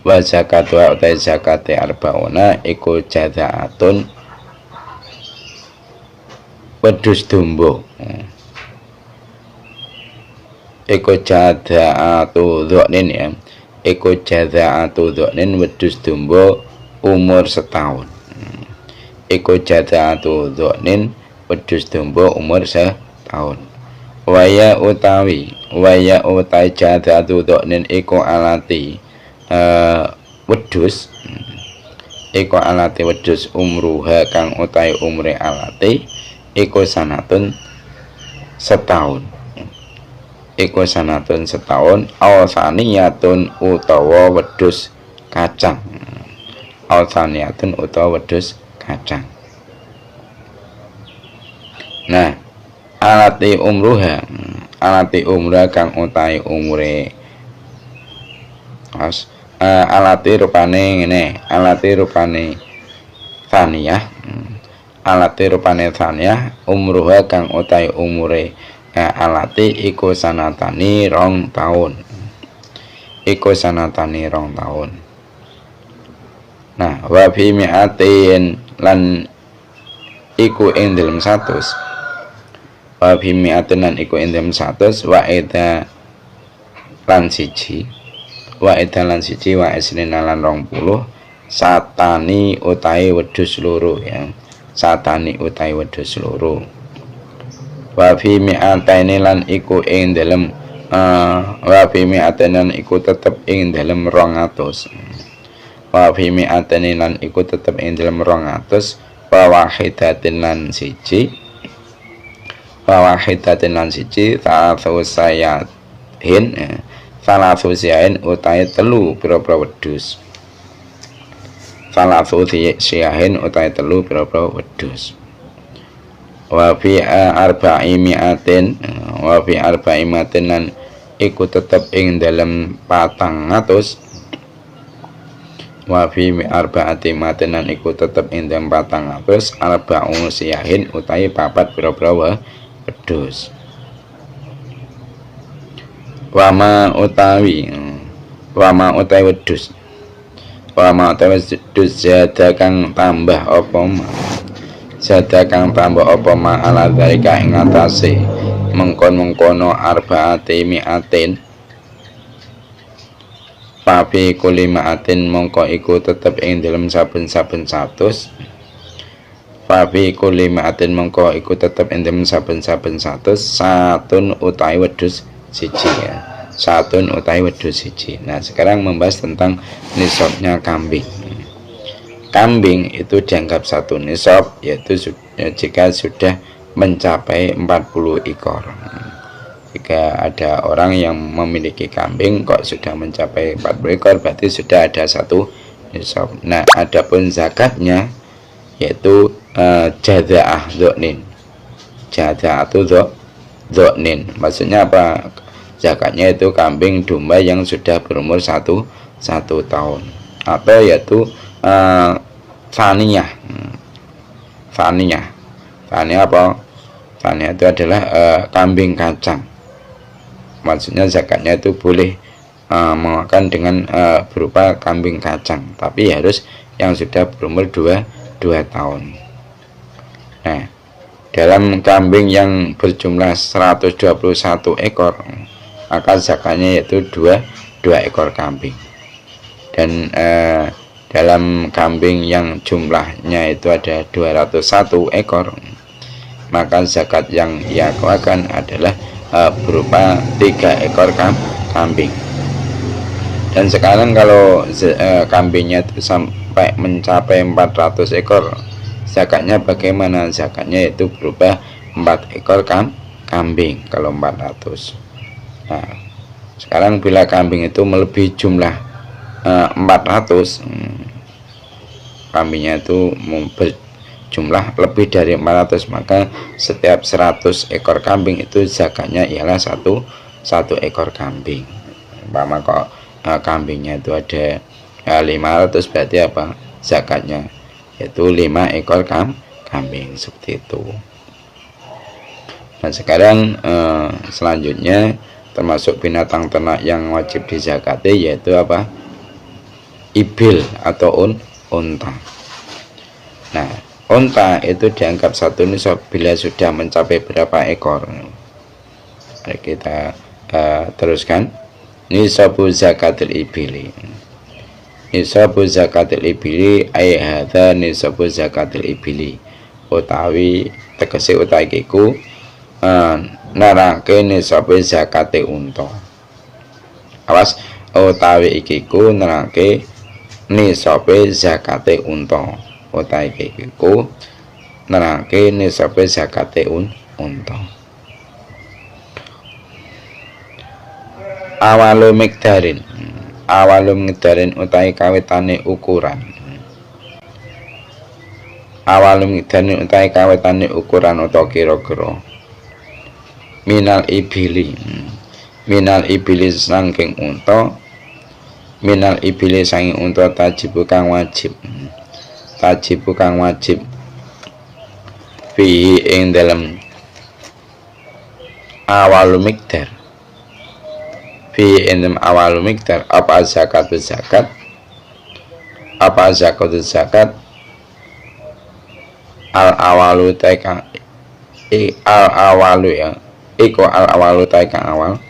wa zakatuha utawi zakate arbauna iku jazaatun wedhus domba. Iku jazaatu dzinin ya. Iku jazaatu dzinin wedhus domba umur setahun. Iku jazaatu dzinin wedhus domba umur setahun. Waya utawi jazaatu dzinin iku alati wedhus. Iku alati wedhus umruha kang utawi umure alati iku sanatun setahun. Iku sanatun setahun aw saniyatun utawa wedhus kacang. Aw saniyatun utawa wedhus kacang. Nah, alati umruha kang utawi umure alati rupane ngene, alati rupane saniyah. Alati rupane saniyah umruha kang utawi umure alati iku sanatani 2 tahun. Iku sanatani 2 tahun. Nah, wa fi mi'atin lan iku ing dalem 100. Wa fi mi'atin lan iku ing dalem 100 wa ida lan siji. Wa ida lan siji wa isrina lan 20 satani utawi wedhus loro ya. Satani utawi wedhus loro. Wa fi mi'ataini lan iku ing dalem wa fi mi'ataini lan iku tetep ing dalem 200. Wa fi mi'ataini lan iku tetep ing dalem 200 wa wahidatin lan siji. Wa wahidatin lan siji ta'athu sayahin salasu siyahin utawi 3 pira-pira wedhus. Salasu siyahin utawi 3 pira-pira wedhus. Wa fi arba'i mi'atin lan iku tetep ing dalem 400. Wa fi arba'ati mi'atin lan iku tetep ing dalem 400 arba'u siyahin utawi 4 pira-pira wedhus. Wama utawi wedhus. Wama utawi wedhus zada kang tambah apa ma. Zada kang tambah apa ma ala dzalika ing atase mengkon-mengkono arba'ati mi'atin. Papi kulimaatin mongko iku tetep ing dalem saben-saben 100. Papi kulimaatin mongko iku tetep ing dalem saben-saben 100 satun utawi wedhus siji ya. Satun utawi wedhus siji. Nah, sekarang membahas tentang nisabnya kambing. Kambing itu dianggap satu nisab yaitu jika sudah mencapai 40 ekor. Jika ada orang yang memiliki kambing kok sudah mencapai 40 ekor berarti sudah ada satu nisab. Nah, adapun zakatnya yaitu jaza'ah dzinin. Jaza'atu dzinin. Maksudnya apa? Zakatnya itu kambing domba yang sudah berumur 1 tahun atau yaitu saniyah. Saniyah apa? Saniyah itu adalah kambing kacang. Maksudnya zakatnya itu boleh memakan dengan berupa kambing kacang, tapi harus yang sudah berumur 2 tahun. Nah, dalam kambing yang berjumlah 121 ekor, maka zakatnya yaitu 2 ekor kambing. dan dalam kambing yang jumlahnya itu ada 201 ekor, maka zakat yang ia keluarkan adalah berupa 3 ekor kambing. Dan sekarang kalau kambingnya itu sampai mencapai 400 ekor, zakatnya bagaimana? Zakatnya itu berupa 4 ekor kambing kalau 400. Nah, sekarang bila kambing itu melebihi jumlah 400, kambingnya itu berjumlah lebih dari 400, maka setiap 100 ekor kambing itu zakatnya ialah satu ekor kambing. Umpama kok kambingnya itu ada 500, berarti apa zakatnya? Yaitu 5 ekor kambing, seperti itu. Nah, sekarang selanjutnya termasuk binatang ternak yang wajib dizakati yaitu apa? Ibil atau unta. Nah, unta itu dianggap satu nisab bila sudah mencapai berapa ekor. Mari kita teruskan. Nisabu zakatil ibili. Nisabu zakatil ibili ay hadza nisabu zakatil ibili. Utawi tegese utawi iku narake nisabu zakate unta. Awas, utawi iku narake nisabe zakate unta. Utawi iku nerangke nisabe zakate unta. Awalu mikdarin. Awalu mikdarin utawi kawitane ukuran. Awalu mikdarin utawi kawitane ukuran utawa kira-kira. Minal ibili. Minal ibili saking unta. Minal ibili saking unta tajibu kang wajib. Tajibu kang wajib fi ing dalam awalu mikdar. Fi ing dalam awalu mikdar apa zakatu zakat? Apa zakatu zakat? Al awalu taikang al awalu ya. Iku al awalu taikang awal.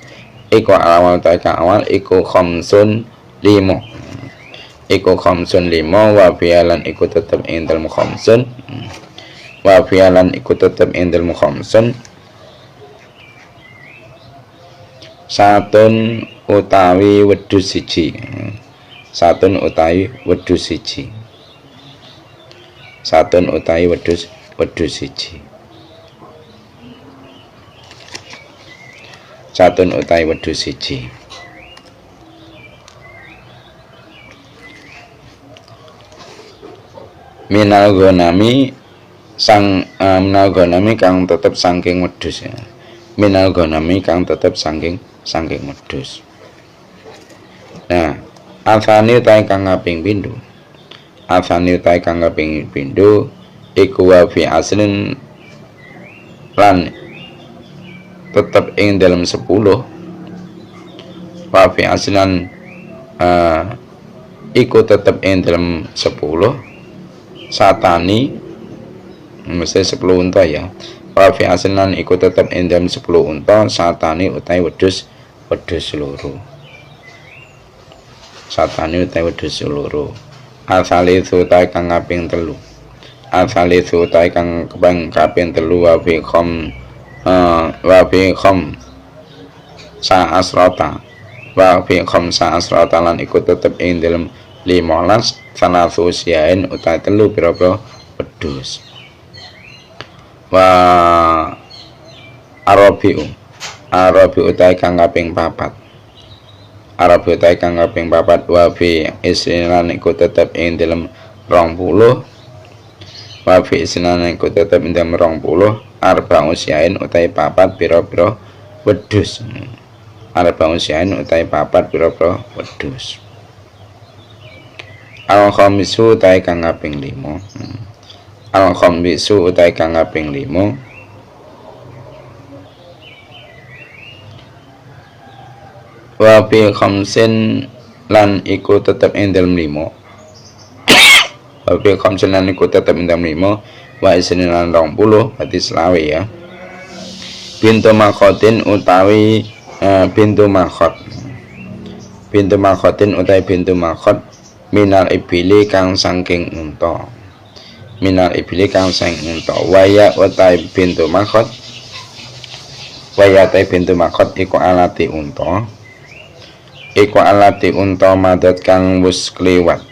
Iku al awalu taikang awal. Iku khamsun 5. Iku khamsun 5 wa fi'lan iku tetep ing dalem khamsun. Wa fi'lan iku tetep ing dalem khamsun. Satun utawi wedhus siji. Satun utawi wedhus siji. Satun utawi wedhus siji. Satun utawi wedhus siji. Minal ghanami minal ghanami kang tetep saking wedhus ya. Minal ghanami kang tetep saking wedhus. Nah, afani utawi kang kaping pindho. Afani utawi kang kaping pindho iku wa fi aslin lan tetep ing dalam 10. Wa fi aslan iku tetep ing dalam 10. Satani mesti 10 unta ya. Wa fi aslan iku tetep ing dalam 10 unta. Satani utawi wedhus loro. Satani utawi wedhus loro. Asalisu utawi kang kaping 3. Asalisu utawi kang kaping 3 wa fi khom sa asrota. Wa fi khom sa asrota lan iku tetep ing dalam 15 sanasu siain utawi 3 pira-pira wedhus. Wa arabiu utawi kang kaping 4. Arabiu utawi kang kaping 4 wa fi islan iku tetep ing dalam 20. Wa fi islan iku tetep ing dalam 20. Arba usiain utawi 4 pira-pira wedhus. Arba usiain utawi 4 pira-pira wedhus. Al-khamisu utawi kang kaping 5. Al-khamisu utawi kang kaping 5. Wa fi khamsin lan iku tetep ing dalem 5. Wa fi khamsin lan iku tetep ing dalem 5. Wa isnin lan 20 berarti selawe ya. Bintu makhotin utawi bintu makhot. Bintu makhotin utawi bintu makhot minal ibili kang saking unta, minal ibili kang saking unta. Waya utai bintu makhot, waya utai bintu makhot iku alati unta, iku alati unta madot kang wis kliwat,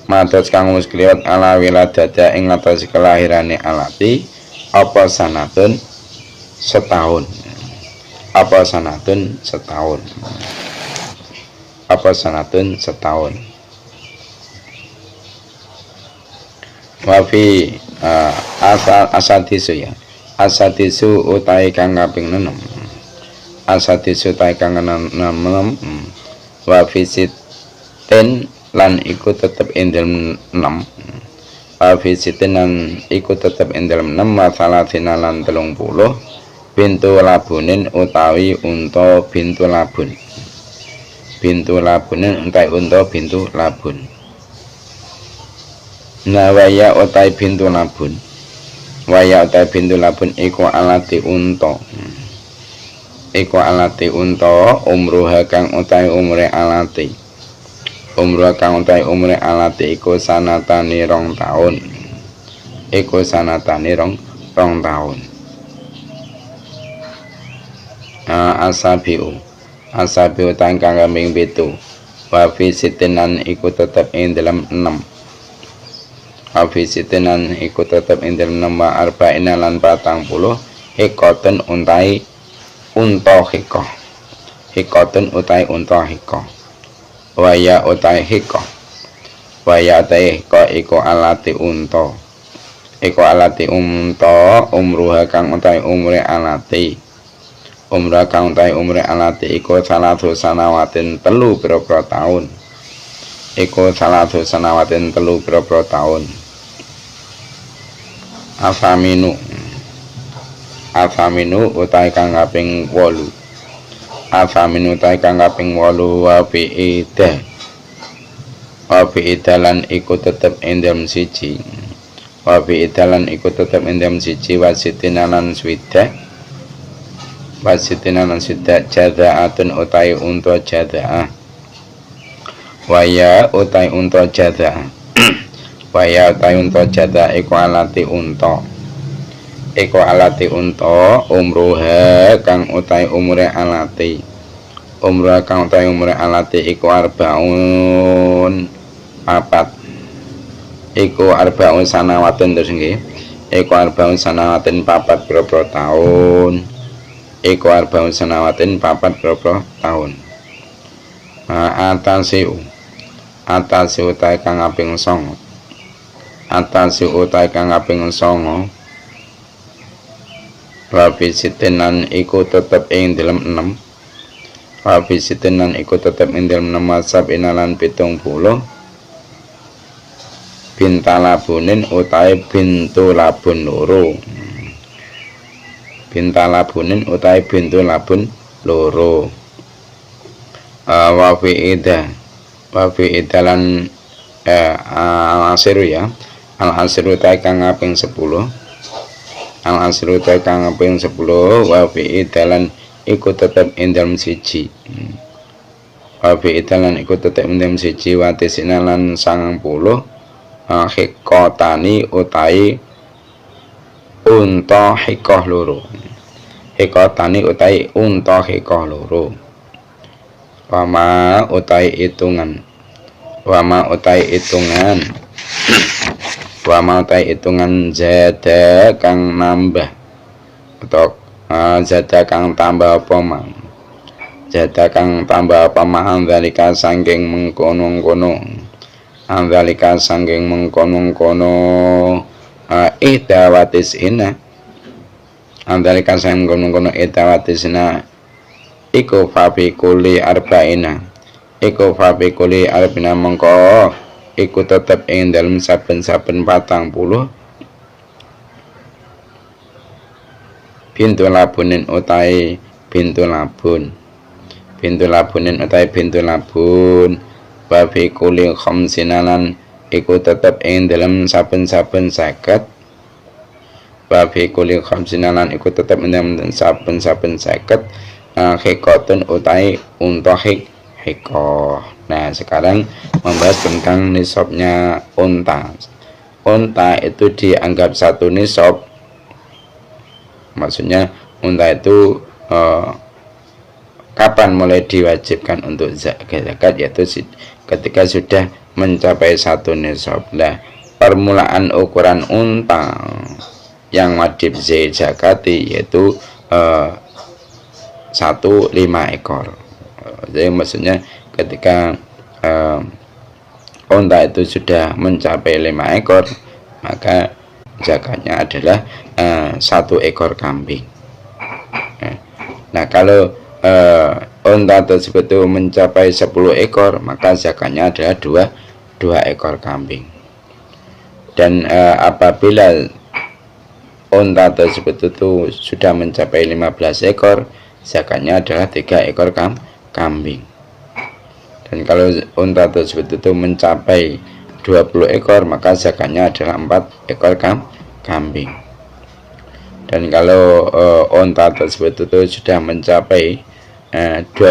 madot kang wis kliwat ala wiladada ing ngatasi kelahirane alati apa sanatun setahun, apa sanatun setahun, apa sanatun setahun. Wafi asadisu ya, asadisu utai kang kaping 6, asadisu utai kang 6, wafi sitin lan iku tetep ing dalem 6, wafi sitin lan iku tetep ing dalem 6, wasalatina lan 30 bintu labunin utawi unta bintu labun, bintu labunin utai unta bintu labun. Nah waya utai bintu labun, waya utai bintu labun iku alati unta, iku alati unta umruha kang utai umure alati, umruha kang utai umure alati iku sanatani 2 taun, iku sanatani rong taun. Asabiu, asabiu utai kang kaping 7, wa fi sitinan iku tetep ing dalam 6, Afisitinan iku tetep ing dalem nama arba'ina lan 40 hikoten untai unta hikoh, hikoten utai unta hikoh. Waya utai hikoh, waya utai hikoh iku alati unta, iku alati unta umruha kang utai umure alati, umruha kang utai umure alati iku salatu sanawatin 3 pira-pira taun, iku salatu sanawatin 3 pira-pira taun. Afaminu, afaminu utai kang kaping 8, afaminu utai kang kaping 8 wa bi'idah, wa bi'idalan iku tetep ing dalem 1, wa bi'idalan iku tetep ing dalem 1 wasitinalan swidah, wasitinalan swidah jada'atun utai unta jada'ah, waya utai unta jada'ah, waya utai unta jada iku alati unta, iku alati unta umruha kang utai umure alati, umruha kang utai umure alati iku arbaun 4, iku arbaun sanawatin terus nggih, iku arbaun sanawatin 4 pira-pira taun, iku arbaun sanawatin 4 pira-pira taun. Atasiu, atasiu utai kang kaping 9, atasi utai kang kaping 9, wabisitinan iku tetep ing dalem 6, wabisitinan iku tetep ing dalem 6 masab inalan 70 bintalabunin utai bintu labun loro, bintalabunin utai bintu labun loro. Wafi ida, wafi idalan al-asiru ya, al-asiru utai kang kaping 10, al-asiru utai kang kaping 10 wa fi idalan iku tetep ing dalem 1, wa fi idalan iku tetep ing dalem 1 wa tisinalan 90 hikotani utai unta hikoh loro, hikotani utai unta hikoh loro. Wama utai hitungan, wama utai hitungan, wama utai hitungan zada kang nambah atau zada kang tambah apa mang, zada kang tambah apa mang andalika sangking mengkono-kono, andalika sangking mengkono-kono ihdawatis ina, andalika sangking mengkono-kono ihdawatis ina iku fabi kuli arba'ina, iku fabi kuli arba'ina mengko iku tetep ing dalem saben-saben 40 bintu labunin utai bintu labun, bintu labunin utai bintu labun, fabi kuli khamsinalan iku tetep ing dalem saben-saben 50, fabi kuli khamsinalan iku tetep ing dalem saben-saben 50 hikotun utai unta hikoh. Nah, sekarang membahas tentang nisabnya unta. Unta itu dianggap satu nisab, maksudnya unta itu kapan mulai diwajibkan untuk zakat, yaitu ketika sudah mencapai satu nisab. Nah, permulaan ukuran unta yang wajib zakati yaitu 1,5 ekor. Jadi maksudnya ketika unta itu sudah mencapai 5 ekor, maka zakatnya adalah 1 ekor kambing. Nah, kalau unta tersebut itu mencapai 10 ekor, maka zakatnya adalah 2 ekor kambing. Dan apabila unta tersebut itu sudah mencapai 15 ekor, zakatnya adalah 3 ekor kambing. Dan kalau unta tersebut itu mencapai 20 ekor, maka zakatnya adalah 4 ekor kambing. Dan kalau unta tersebut itu sudah mencapai 25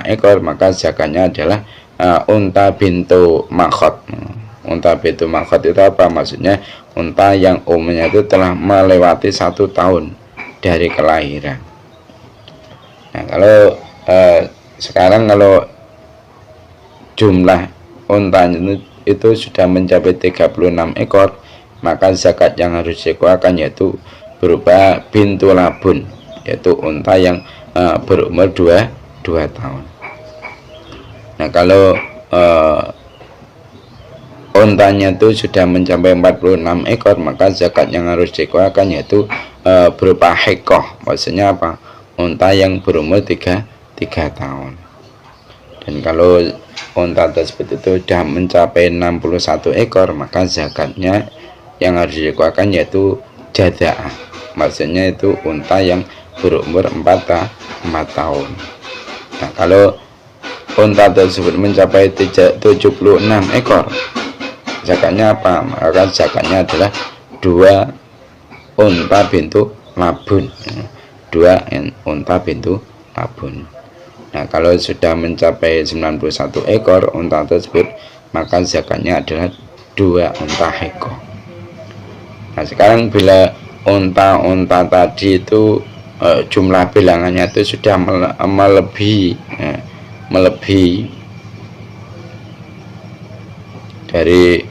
ekor, maka zakatnya adalah unta bintu makhot. Unta bintu makhot itu apa? Maksudnya unta yang umurnya itu telah melewati 1 tahun dari kelahiran. Nah, kalau sekarang kalau jumlah untanya itu sudah mencapai 36 ekor, maka zakat yang harus dikeluarkan yaitu berupa bintu labun, yaitu unta yang berumur 2 tahun. Nah, kalau untanya itu sudah mencapai 46 ekor, maka zakat yang harus dikeluarkan yaitu berupa hikoh. Maksudnya apa? Unta yang berumur 3 tahun. Dan kalau unta tersebut itu sudah mencapai 61 ekor, maka zakatnya yang harus dikeluarkan yaitu jada'ah. Maksudnya itu unta yang berumur 4 tahun. Nah, kalau unta tersebut mencapai 76 ekor, zakatnya apa? Maka zakatnya adalah 2 unta bintu labun. 2 unta bintu labun. Nah, kalau sudah mencapai 91 ekor unta tersebut, maka zakatnya adalah 2 unta heko. Nah, sekarang bila unta-unta tadi itu jumlah bilangannya itu sudah melebihi dari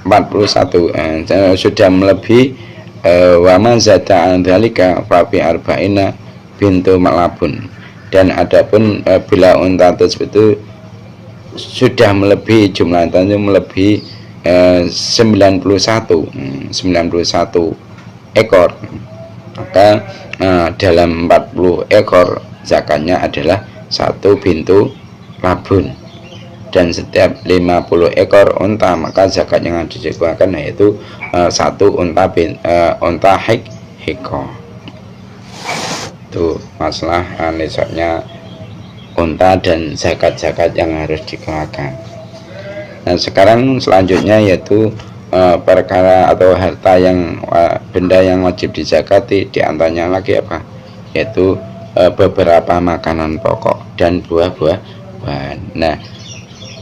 41, sudah melebihi wa man zada an dzalika fa fi arba'ina bintu malabun. Dan adapun bila unta tersebut itu sudah melebihi jumlah untanya melebihi 91 ekor, maka dalam 40 ekor zakatnya adalah 1 bintu labun. Dan setiap 50 ekor unta, maka zakat yang harus dikeluarkan yaitu 1 unta hiko. Itu masalah nisabnya unta dan zakat-zakat yang harus dikeluarkan. Nah, sekarang selanjutnya yaitu perkara atau harta yang benda yang wajib dizakati, diantaranya lagi apa? Yaitu beberapa makanan pokok dan buah-buahan. Nah,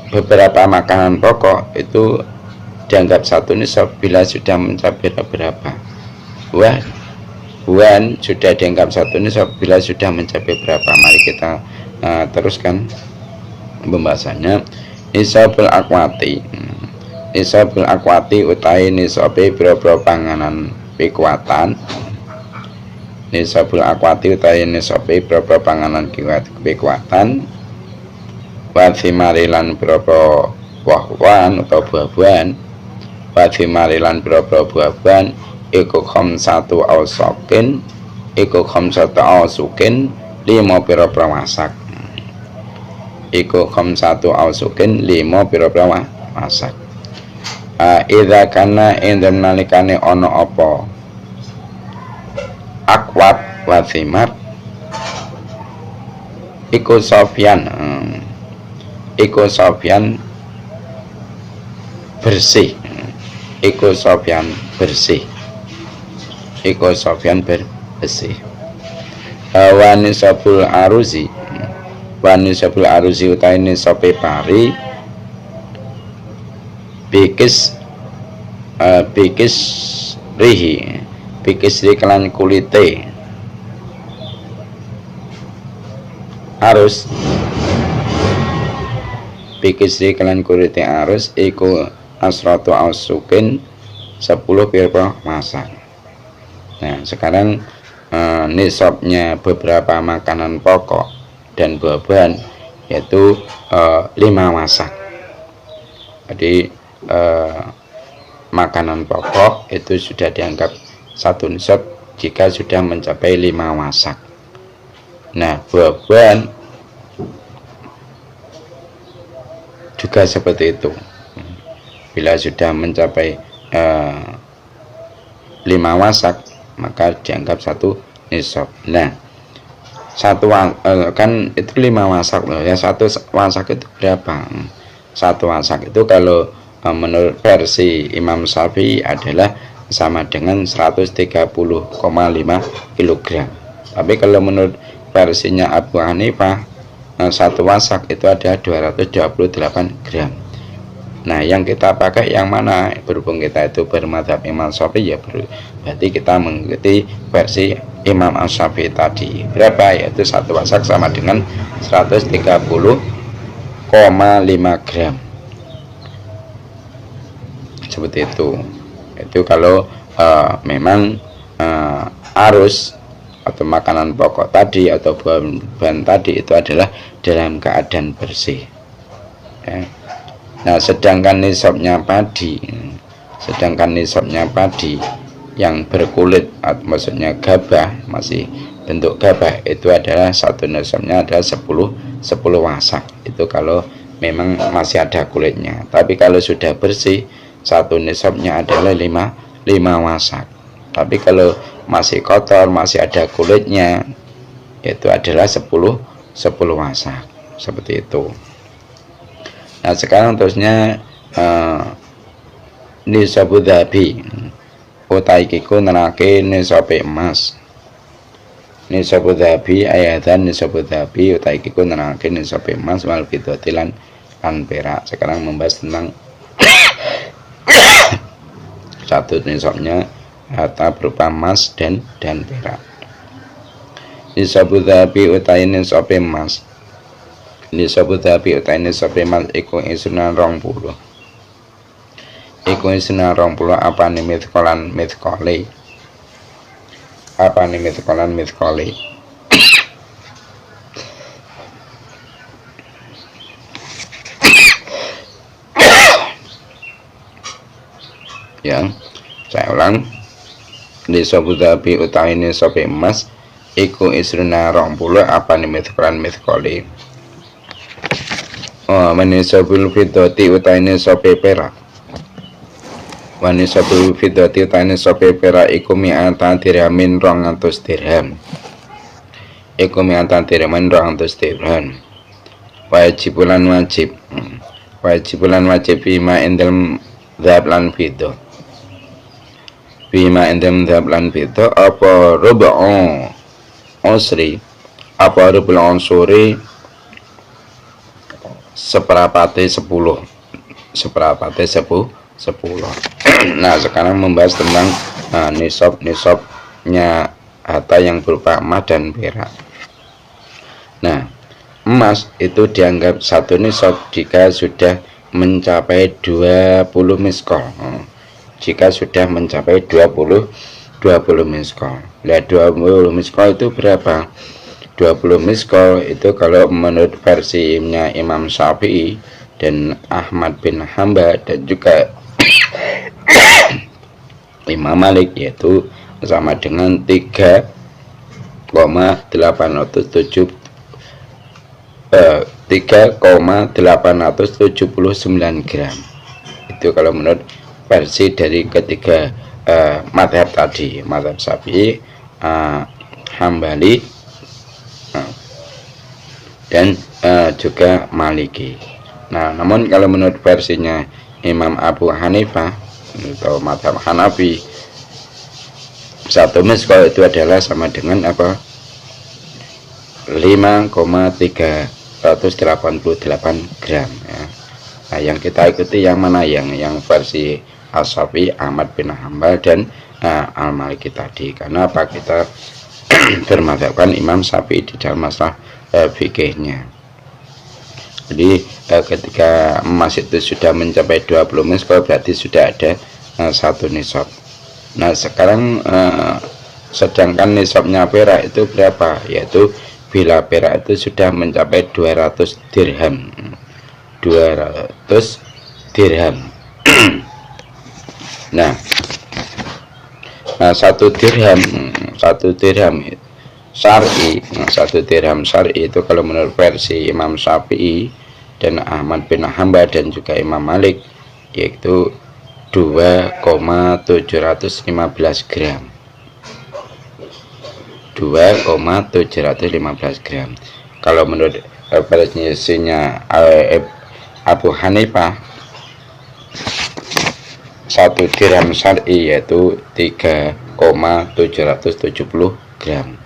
beberapa makanan pokok itu dianggap satu nisab bila sudah mencapai berapa. Buahan sudah dianggap satu nisab bila sudah mencapai berapa. Mari kita teruskan pembahasannya. Nisabul akwati. Nisabul akwati utai nisabe biro-biro panganan pikuatan. Nisabul akwati utai nisabe biro-biro panganan pikuatan. Wathimarilan biro-biro buah-buahan atau buah-buahan. Wathimarilan biro-biro buah-buahan iku khamsatu ausokin, iku khamsatu ausukin 5 biro-biro masak. Iku khamsatu ausukin 5 biro-biro masak. Idza kana indem nalikane ana apa akwat wathimar iku sofyan. Iku sofyan bersih. Iku sofyan bersih. iku Sofyan bersih. Wa nisabul aruzi utawi nisabe pari bikis bikis kelan kulite arus bikis kelan kulite arus iku asratu ausukin 10 pira masak. Nah sekarang nisabnya beberapa makanan pokok dan buah-buahan yaitu 5 masak. Jadi makanan pokok itu sudah dianggap 1 nisab jika sudah mencapai 5 masak. Nah buah-buahan juga seperti itu. Bila sudah mencapai 5 wasak maka dianggap 1 nisab. Nah, kan itu 5 wasak loh ya. 1 wasak itu berapa? 1 wasak itu kalau menurut versi Imam Syafi'i adalah sama dengan 130,5 kg. Tapi kalau menurut versinya Abu Hanifah 1 wasak itu ada 228 gram. Nah yang kita pakai yang mana? Berhubung kita itu bermadhab Imam Syafi'i ya berarti kita mengikuti versi Imam Syafi'i tadi. Berapa? Yaitu 1 wasak sama dengan 130,5 gram. Seperti itu. Itu kalau memang arus atau makanan pokok tadi atau bahan tadi itu adalah dalam keadaan bersih ya. Nah sedangkan nisabnya padi yang berkulit atau maksudnya gabah, masih bentuk gabah, itu adalah 1 nisabnya adalah 10 wasak. Itu kalau memang masih ada kulitnya. Tapi kalau sudah bersih 1 nisabnya adalah 5 wasak. Tapi kalau masih kotor, masih ada kulitnya, itu adalah 10 wasak. Seperti itu. Nah sekarang terusnya nisabu dhabi utai kiku nerake nisabe emas. Nisabu dhabi ayatan nisabu dhabi utai kiku nerake nisabe emas wal fiddati lan perak. Sekarang membahas tentang satu nisabnya harta berupa emas dan perak. Nisabu dhabi utai nisabe emas. Nisabu dhabi utai nisabe emas iku isunan 20. Iku isunan 20 apane mithqalan mithqali. Apane mithqalan mithqali. Ya, saya ulang. Nisabu dhabi utai nisabe emas iku isunan 20 apane mithqalan mithqali. Manisabul fiddati utaine sope perak. Manisabul fiddati utaine sope perak iku mi'atan dirhamin 200 dirham. Iku mi'atan dirhamin 200 dirham. Wajibulan wajib. Wajibulan wajib bima indal dhab lan fiddah. Bima indal dhab lan fiddah apa rub'u usri apa rub'ul unsuri seperapate 10. Nah sekarang membahas tentang nisabnya harta yang berupa emas dan perak. Nah emas itu dianggap 1 nisab jika sudah mencapai 20 miskol. Jika sudah mencapai 20 miskol. Nah 20 miskol itu berapa? 20 miskol itu kalau menurut versinya Imam Syafi'i dan Ahmad bin Hanbal dan juga Imam Malik, yaitu sama dengan 3,879 gram. Itu kalau menurut versi dari ketiga mazhab tadi, mazhab Syafi'i, Hambali dan juga Maliki. Nah, namun kalau menurut versinya Imam Abu Hanifah atau mazhab Hanafi 1 miskol itu adalah sama dengan apa? 5,388 gram ya. Nah, yang kita ikuti yang mana? Yang versi As-Syafi'i, Ahmad bin Hambal dan Al-Maliki tadi. Karena apa? Kita bermadzhabkan Imam Syafi'i di dalam masalah fikihnya. Jadi ketika emas itu sudah mencapai 20 miskol berarti sudah ada 1 nisab. Nah, sekarang sedangkan nisabnya perak itu berapa? Yaitu bila perak itu sudah mencapai 200 dirham. 200 dirham. Nah, 1 dirham syar'i, 1 dirham syar'i itu kalau menurut versi Imam Syafi'i dan Ahmad bin Hambal dan juga Imam Malik yaitu 2,715 gram. 2,715 gram. Kalau menurut versinya Abu Hanifah 1 dirham syar'i yaitu 3,770 gram.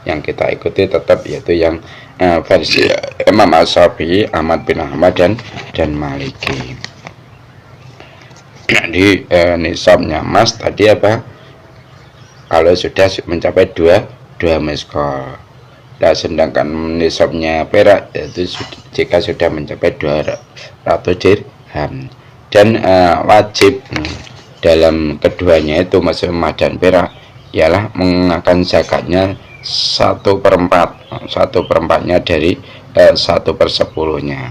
Yang kita ikuti tetap yaitu yang versi Imam As-Syafi'i, Ahmad bin Ahmad dan Maliki. Jadi nisabnya emas tadi apa? Kalau sudah mencapai 2 miskol. Nah, sedangkan nisabnya perak itu jika sudah mencapai 200 dirham. Dan wajib dalam keduanya itu masih emas dan perak ialah mengenakan zakatnya 1/4 dari 1/10-nya,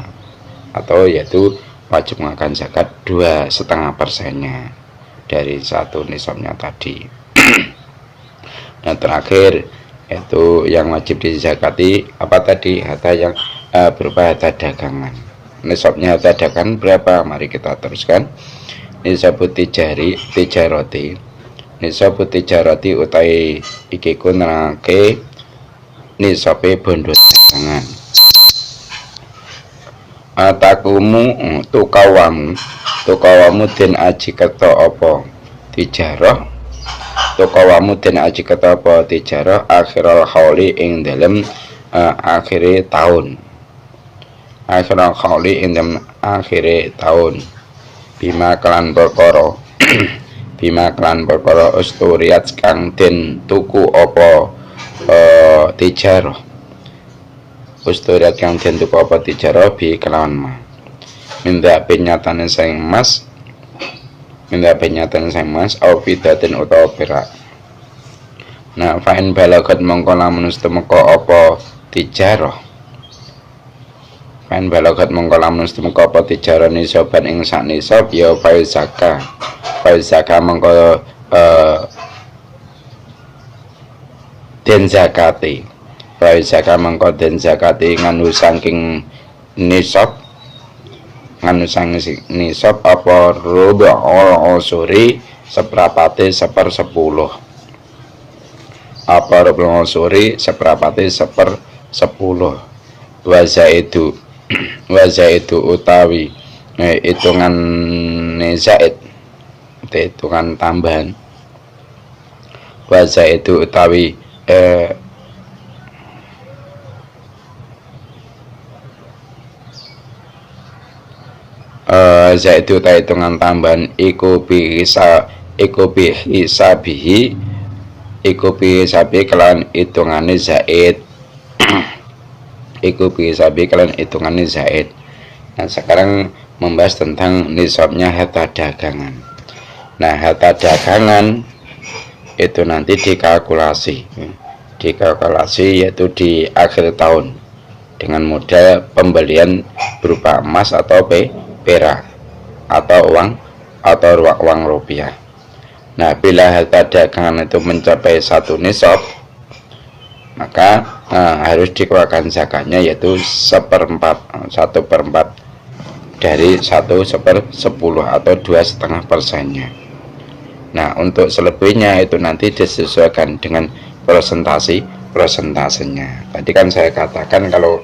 atau yaitu wajib mengenakan zakat 2,5% dari 1 nisabnya tadi. Nah, terakhir itu yang wajib dizakati apa tadi? Harta yang berupa harta dagangan. Nisabnya harta dagangan berapa? Mari kita teruskan. Nisabut tijaroti. Nisabut tijaroti utai iki ku nerangke nisabe bondo dagangan. Atakumu tukawamu den aji keto apa tijarah. Tukawamu den aji keto apa tijarah akhirul hauli ing dalem akhire taun. Akhirul hauli ing dalem akhire taun. Bima kelan perkara bima kelan perkara usturiat kang den tuku apa tijarah. Usturiat kang den tuku apa tijarah bi kelawan ma. Minta penyatane saing emas. Minta penyatane saing emas au bidatin utawa perak. Nah, fa'in balagat mongko lamun temeka apa tijarah. Fa'in balagat mongko lamun temeka apa tijarah nisaban ing sak nisab ya faizaka. Faizaka mongko den zakati. Faizaka mongko den zakati nganu saking nisab. Nganu saking nisab apa rubu'ul usuri seprapate 1/10. Apa rubu'ul usuri seprapate 1/10. Wazaidu utawi hitungan zaid, hitungan tambahan. Wazaidu utawi zaidu utawi hitungan tambahan iku bihisabihi kelawan hitungane zaid. Iku bihisabihi kelawan hitungane zaid. Nah, sekarang membahas tentang nisabnya harta dagangan. Nah, harta dagangan itu nanti dikalkulasi yaitu di akhir tahun dengan modal pembelian berupa emas atau perak atau uang rupiah. Nah, bila harta dagangan itu mencapai 1 nisab, maka harus dikeluarkan zakatnya yaitu 1/4 dari 1/10 atau 2,5%-nya. Nah, untuk selebihnya itu nanti disesuaikan dengan persentasenya. Tadi kan saya katakan kalau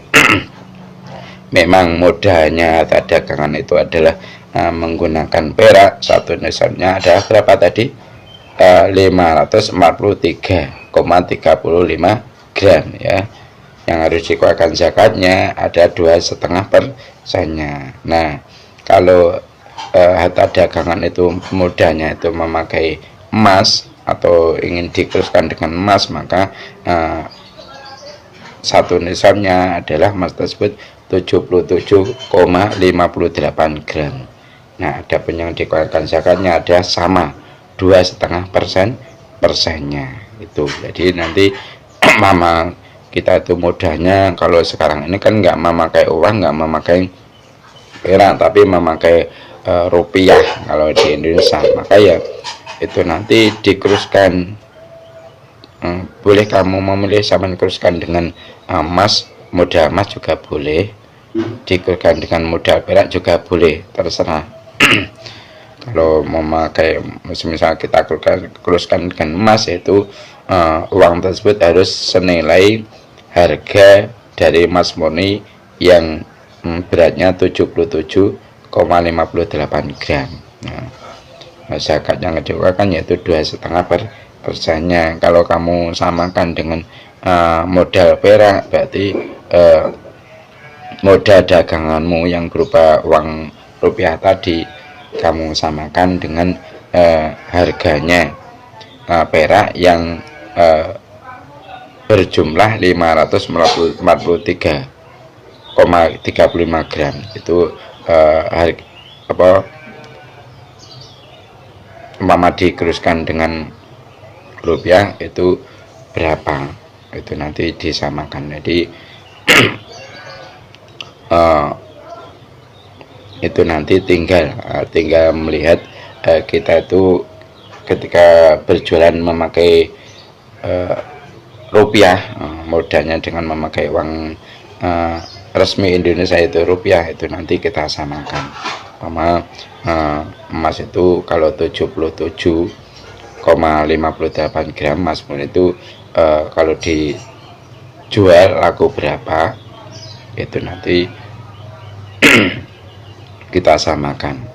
memang modalnya harta dagangan itu adalah menggunakan perak, 1 nisabnya ada berapa tadi? 543,35 gram ya. Yang harus dikeluarkan zakatnya ada 2,5%-nya. Nah, kalau harta dagangan itu mudahnya itu memakai emas atau ingin diteruskan dengan emas, maka satu nisabnya adalah emas tersebut 77,58 gram. Nah, adapun yang dikeluarkan zakatnya ada sama 2,5%-nya itu. Jadi nanti mama kita itu mudahnya kalau sekarang ini kan nggak memakai uang, nggak memakai perak, tapi memakai rupiah kalau di Indonesia. Maka ya itu nanti dikeruskan, boleh kamu memilih sama dikeruskan dengan emas, modal emas juga boleh, dikeruskan dengan modal perak juga boleh, terserah. Kalau memakai misal kita keruskan dengan emas, yaitu uang tersebut harus senilai harga dari emas murni yang beratnya 77,58 gram. Nah, zakat yang dikeluarkan yaitu 2,5%-nya. Kalau kamu samakan dengan modal perak, berarti modal daganganmu yang berupa uang rupiah tadi kamu samakan dengan harganya perak yang berjumlah 543,35 gram. Itu umpama dikeruskan dengan rupiah itu berapa, itu nanti disamakan. Jadi itu nanti tinggal melihat kita itu ketika berjualan memakai rupiah, modalnya dengan memakai uang resmi Indonesia itu rupiah, itu nanti kita samakan. Emas itu kalau 77,58 gram emas pun itu kalau dijual laku berapa, itu nanti kita samakan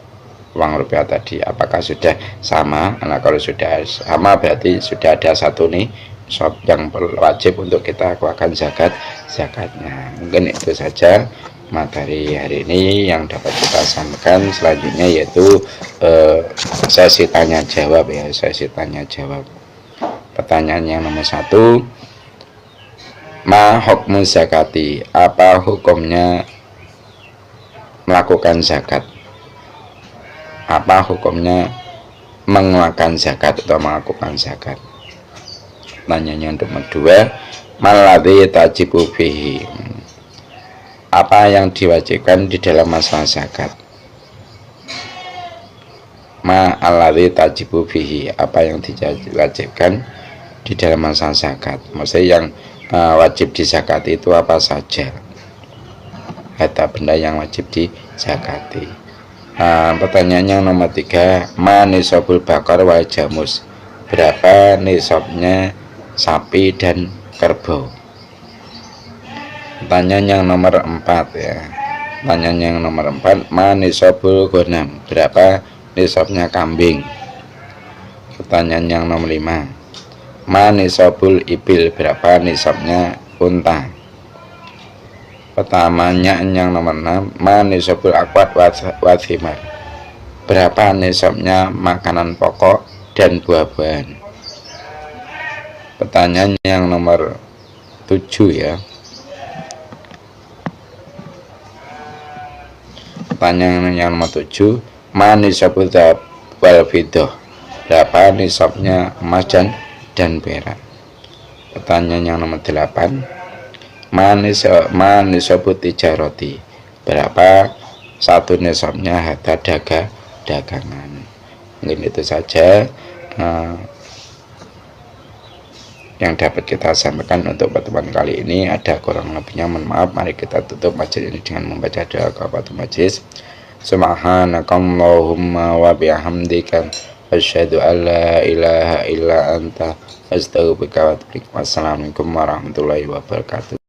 uang rupiah tadi apakah sudah sama. Nah, kalau sudah sama berarti sudah ada satu nih shop yang wajib untuk kita keluarkan zakatnya. Mungkin itu saja materi hari ini yang dapat kita sampaikan. Selanjutnya yaitu sesi tanya jawab ya, sesi tanya jawab. Pertanyaan yang nomor 1, ma hukmu zakati, apa hukumnya melakukan zakat, apa hukumnya mengeluarkan zakat atau melakukan zakat. Pertanyaan yang nomor 2, maladzi tajibu fihi, apa yang diwajibkan di dalam masalah zakat. Ma alladzi tajibu fihi, apa yang diwajibkan di dalam masalah zakat. Maksudnya yang wajib dizakati itu apa saja, harta benda yang wajib dizakati. Pertanyaan yang nomor 3, ma nisabul bakar wal jamus, berapa nisabnya sapi dan kerbau. Pertanyaan yang nomor 4 ya. Pertanyaan yang nomor 4, ma nisabul ghanam, berapa nisabnya kambing. Pertanyaan yang nomor 5, ma nisabul ibil, berapa nisabnya unta. Pertanyaan yang nomor 6, ma nisabul akwat wathimar, berapa nisabnya makanan pokok dan buah-buahan. Pertanyaan yang nomor 7 ya. Pertanyaan yang nomor 7, ma nisabul dzahab wal fiddah, berapa nisabnya emas dan perak. Pertanyaan yang nomor 8, ma nisabut tijaroti, berapa satu nisabnya harta dagangan. Mungkin itu saja yang dapat kita sampaikan untuk pertemuan kali ini. Ada kurang lebihnya mohon maaf. Mari kita tutup majelis ini dengan membaca doa kafatul majelis. Subhanakallahumma wa bihamdika asyhadu an la ilaha illa anta astaghfiruka wa atubu ilaik. Wassalamualaikum warahmatullahi wabarakatuh.